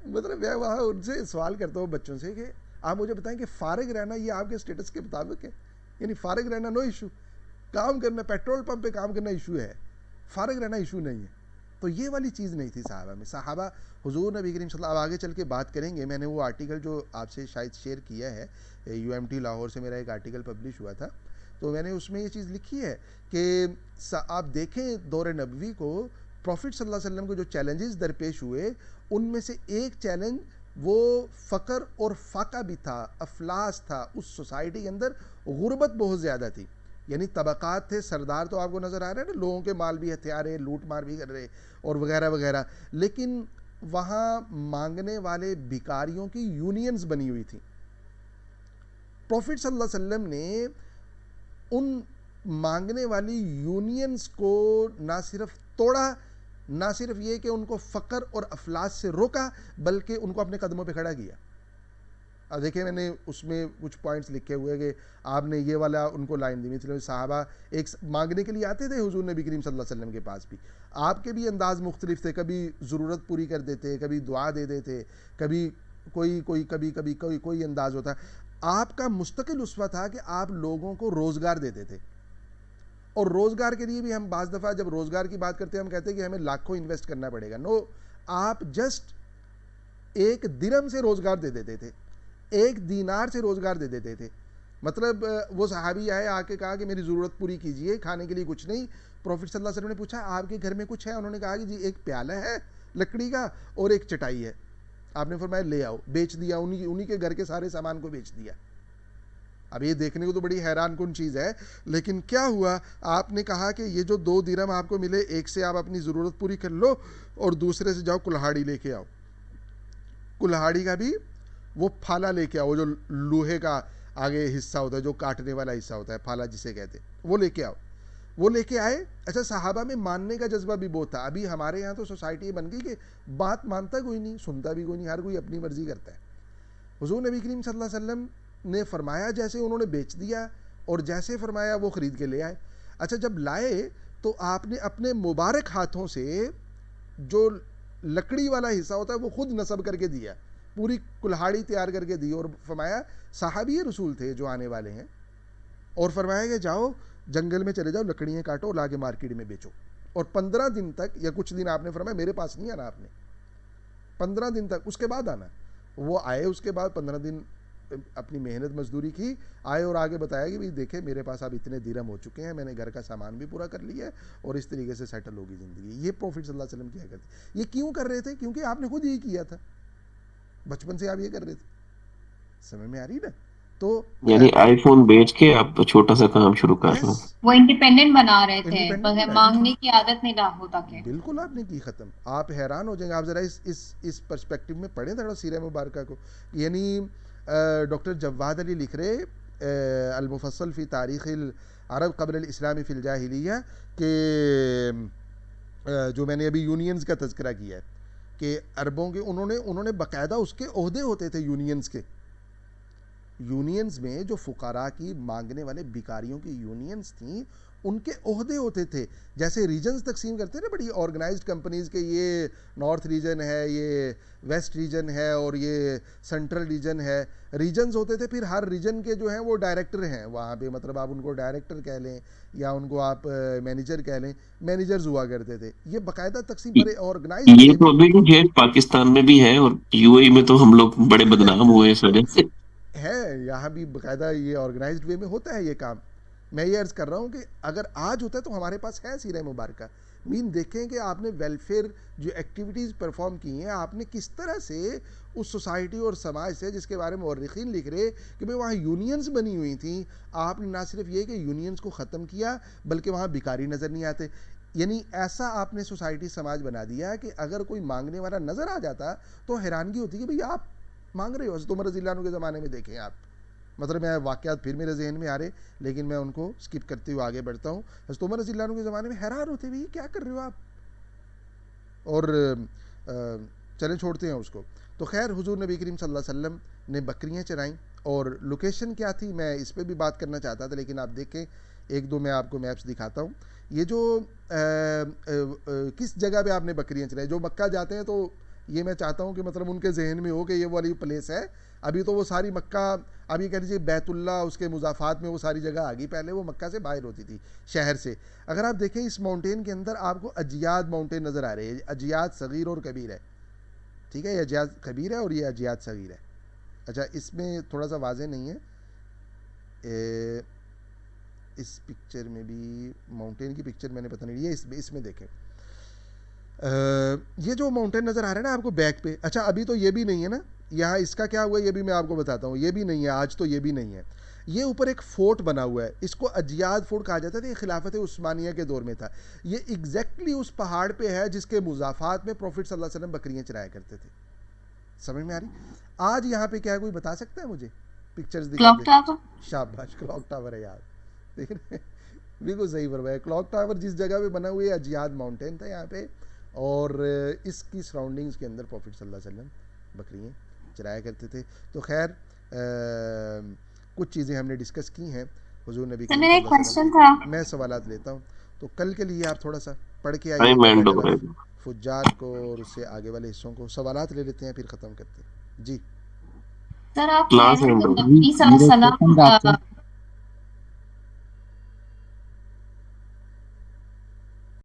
مطلب میں وہاں ان سے سوال کرتا ہوں بچوں سے کہ آپ مجھے بتائیں کہ فارغ رہنا یہ آپ کے سٹیٹس کے مطابق ہے؟ یعنی فارغ رہنا نو ایشو، کام کرنا، پیٹرول پمپ پہ کام کرنا ایشو ہے، فارغ رہنا ایشو نہیں ہے. تو یہ والی چیز نہیں تھی صحابہ میں. صحابہ حضور نبی کریم صلی اللہ علیہ وسلم، آگے چل کے بات کریں گے. میں نے وہ آرٹیکل جو آپ سے شاید شیئر کیا ہے، UMT لاہور سے میرا ایک آرٹیکل پبلش ہوا تھا، تو میں نے اس میں یہ چیز لکھی ہے کہ آپ دیکھیں دور نبوی کو، پروفٹ صلی اللہ علیہ وسلم کو جو چیلنجز درپیش ہوئے ان میں سے ایک چیلنج وہ فقر اور فاقہ بھی تھا، افلاس تھا. اس سوسائٹی کے اندر غربت بہت زیادہ تھی، یعنی طبقات تھے. سردار تو آپ کو نظر آ رہے ہیں نا، لوگوں کے مال بھی ہتھیارے، لوٹ مار بھی کر رہے اور وغیرہ وغیرہ. لیکن وہاں مانگنے والے بھکاریوں کی یونینز بنی ہوئی تھیں. پروفٹ صلی اللہ علیہ وسلم نے ان مانگنے والی یونینز کو نہ صرف توڑا، نہ صرف یہ کہ ان کو فقر اور افلاس سے روکا، بلکہ ان کو اپنے قدموں پہ کھڑا کیا. اب دیکھیں میں نے اس میں کچھ پوائنٹس لکھے ہوئے کہ آپ نے یہ والا ان کو لائن دی. مطلب صحابہ ایک مانگنے کے لیے آتے تھے حضور نبی کریم صلی اللہ علیہ وسلم کے پاس بھی. آپ کے بھی انداز مختلف تھے، کبھی ضرورت پوری کر دیتے، کبھی دعا دے دیتے، کبھی کوئی انداز ہوتا. آپ کا مستقل اسوہ تھا کہ آپ لوگوں کو روزگار دیتے تھے. اور روزگار کے لیے بھی ہم بعض دفعہ جب روزگار کی بات کرتے ہیں ہم کہتے ہیں کہ ہمیں لاکھوں انویسٹ کرنا پڑے گا. نو، آپ جسٹ ایک درہم سے روزگار دے دیتے تھے، ایک دینار سے روزگار دے دیتے تھے. مطلب وہ صحابی آئے، آ کے کہا کہ میری ضرورت پوری کیجئے، کھانے کے لیے کچھ نہیں. پروفٹ صلی اللہ علیہ وسلم نے پوچھا آپ کے گھر میں کچھ ہے؟ انہوں نے کہا کہ جی ایک پیالہ ہے لکڑی کا اور ایک چٹائی ہے. آپ نے فرمایا لے آؤ. بیچ دیا، انہی کے گھر کے سارے سامان کو بیچ دیا. اب یہ دیکھنے کو تو بڑی حیران کن چیز ہے، لیکن کیا ہوا؟ آپ نے کہا کہ یہ جو 2 درہم آپ کو ملے، ایک سے آپ اپنی ضرورت پوری کر لو اور دوسرے سے جاؤ کلہاڑی لے کے آؤ. کلہاڑی کا بھی وہ پھالا لے کے آؤ، جو لوہے کا آگے حصہ ہوتا ہے، جو کاٹنے والا حصہ ہوتا ہے، پھالا جسے کہتے ہیں، وہ لے کے آؤ. وہ لے کے آئے. اچھا، صحابہ میں ماننے کا جذبہ بھی بہت تھا. ابھی ہمارے یہاں تو سوسائٹی بن گئی کہ بات مانتا کوئی نہیں، سنتا بھی کوئی نہیں، ہر کوئی اپنی مرضی کرتا ہے. حضور نبی کریم صلی اللہ علیہ وسلم نے فرمایا جیسے انہوں نے بیچ دیا، اور جیسے فرمایا وہ خرید کے لے آئے. اچھا، جب لائے تو آپ نے اپنے مبارک ہاتھوں سے جو لکڑی والا حصہ ہوتا ہے وہ خود نصب کر کے دیا، پوری کلہاڑی تیار کر کے دی، اور فرمایا صحابی رسول تھے جو آنے والے ہیں، اور فرمایا کہ جاؤ جنگل میں چلے جاؤ، لکڑیاں کاٹو، لا کے مارکیٹ میں بیچو. اور 15 دن تک یا کچھ دن آپ نے فرمایا میرے پاس نہیں آنا، آپ نے 15 دن تک، اس کے بعد آنا. وہ آئے، اس کے بعد 15 دن اپنی محنت مزدوری کی، آئے اور آگے بتایا کہ بھئی دیکھیں میرے پاس اب اتنے درہم ہو چکے ہیں، میں نے گھر کا سامان بھی پورا کر لیا ہے اور اس طریقے سے سیٹل ہوگی زندگی. یہ پروفٹ صلی اللہ علیہ وسلم کیا کرتے. یہ کیوں کر رہے تھے؟ کیونکہ آپ نے خود یہی کیا تھا، بچپن سے آپ یہ کر رہے تھے. سمجھ میں آ رہی نا؟ تو یعنی آئی فون بیچ کے آپ چھوٹا سا کام شروع کر رہے یس، ہیں. وہ انڈیپینڈنٹ بنا رہے تھے، انڈیپینڈنٹ بغیر بنائے. مانگنے کی عادت نہیں ہوتا کہ بالکل آپ نے کی ختم. آپ حیران ہو جائیں گے. آپ ذرا اس پرسپیکٹو میں پڑھیں تھوڑا سیرہ مبارکہ کو. یعنی ڈاکٹر جواد علی لکھ رہے المفصل فی تاریخ العرب قبل الاسلام فی الجاہلیہ، کہ جو میں نے ابھی یونینز کا تذکرہ کیا ہے کہ عربوں کے انہوں نے باقاعدہ اس کے عہدے ہوتے تھے یونینز کے. یونینز میں جو فقراء کی مانگنے والے بھکاریوں کی یونینز تھیں ان کے عہدے ہوتے تھے. جیسے ریجنز تقسیم کرتے ہیں نا بڑی آرگنائزڈ کمپنیز کے، یہ نارتھ ریجن ہے، یہ ویسٹ ریجن ہے، اور یہ سینٹرل ریجن ہے. ریجنز ہوتے تھے، پھر ہر ریجن کے جو ہیں وہ ڈائریکٹر ہیں وہاں پہ. مطلب آپ ان کو ڈائریکٹر کہہ لیں یا ان کو آپ مینیجر کہہ لیں، مینیجرز ہوا کرتے تھے. یہ باقاعدہ تقسیم بڑے آرگنائزڈ یہ وے تو میں ابھی بھی ہے، پاکستان میں بھی ہے، اور UAE میں تو ہم لوگ بڑے بدنام ہوئے اس وجہ سے. ہے. یہاں بھی باقاعدہ یہ آرگنائزڈ وے میں ہوتا ہے یہ کام. میں یہ عرض کر رہا ہوں کہ اگر آج ہوتا ہے تو ہمارے پاس ہے سیرہ مبارکہ. دیکھیں کہ آپ نے ویلفیئر جو ایکٹیویٹیز پرفارم کی ہیں، آپ نے کس طرح سے اس سوسائٹی اور سماج سے، جس کے بارے میں مورخین لکھ رہے کہ بھئی وہاں یونینز بنی ہوئی تھیں، آپ نے نہ صرف یہ کہ یونینز کو ختم کیا بلکہ وہاں بھکاری نظر نہیں آتے. یعنی ایسا آپ نے سوسائٹی سماج بنا دیا کہ اگر کوئی مانگنے والا نظر آ جاتا تو حیرانگی ہوتی کہ بھئی آپ مانگ رہے ہو. حضرت عمر رضی اللہ عنہ کے زمانے میں دیکھیں آپ، مطلب میں واقعات پھر میرے ذہن میں آ رہے لیکن میں ان کو سکپ کرتے ہوئے آگے بڑھتا ہوں. حضرت عمر رضی اللہ عنہ کے زمانے میں حیران ہوتے ہوئے کیا کر رہے ہو آپ، اور چلیں چھوڑتے ہیں اس کو. تو خیر، حضور نبی کریم صلی اللہ علیہ وسلم نے بکریاں چرائیں اور لوکیشن کیا تھی میں اس پہ بھی بات کرنا چاہتا تھا، لیکن آپ دیکھیں ایک دو میں آپ کو میپس دکھاتا ہوں. یہ جو کس جگہ پہ آپ نے بکریاں چرائیں، جو مکہ جاتے ہیں تو یہ میں چاہتا ہوں کہ مطلب ان کے ذہن میں ہو کہ یہ والی پلیس ہے. ابھی تو وہ ساری مکہ، ابھی کہہ لیجیے بیت اللہ اس کے مضافات میں وہ ساری جگہ آ گئی، پہلے وہ مکہ سے باہر ہوتی تھی شہر سے. اگر آپ دیکھیں اس ماؤنٹین کے اندر آپ کو اجیاد ماؤنٹین نظر آ رہے ہیں، اجیاد صغیر اور کبیر ہے، ٹھیک ہے، یہ اجیاد کبیر ہے اور یہ اجیاد صغیر ہے. اچھا اس میں تھوڑا سا واضح نہیں ہے، اس پکچر میں بھی ماؤنٹین کی پکچر میں نے پتہ نہیں لی ہے، اس میں دیکھیں یہ جو ماؤنٹین نظر آ رہا ہے نا آپ کو بیک پہ. اچھا ابھی تو یہ بھی نہیں ہے نا یہاں، اس کا کیا ہوا یہ بھی میں آپ کو بتاتا ہوں. یہ بھی نہیں ہے آج، تو یہ بھی نہیں ہے. یہ اوپر ایک فورٹ بنا ہوا ہے، اس کو اجیاد فورٹ کہا جاتا تھا، یہ خلافت عثمانیہ کے دور میں تھا. یہ ایگزیکٹلی اس پہاڑ پہ ہے جس کے مضافات میں پروفٹ صلی اللہ علیہ وسلم بکریاں چرایا کرتے تھے. سمجھ میں آ رہی؟ آج یہاں پہ کیا ہے، کوئی بتا سکتا ہے مجھے؟ پکچرز دکھا کلاک دے. ٹاور. شاباش، کلاک ٹاور ہے یار، دیکھ رہے ہیں بالکل صحیح فرمایا. کلاک ٹاور جس جگہ پہ بنا ہوا ہے اجیاد ماؤنٹین تھا یہاں پہ، اور اس کی سراؤنڈنگز کے اندر پروفٹ صلی اللہ علیہ وسلم بکریاں چرایا کرتے تھے. تو خیر کچھ چیزیں ہم نے ڈسکس کی ہیں حضور نبی سر کریم میرا صلی ایک اللہ علیہ کوشچن وسلم تھا. کی. میں سوالات لیتا ہوں، تو کل کے لیے آپ تھوڑا سا پڑھ کے آئیے ٹائم اینڈ ہو بادر رہا آف ہے. فجار کو اور اس سے آگے والے حصوں کو. سوالات لے لیتے ہیں پھر ختم کرتے ہیں. جی سر آپ کہہ کلاس رہے ہیں اینڈ کہ ہو رہی ہے. نبی صلی اللہ علیہ وسلم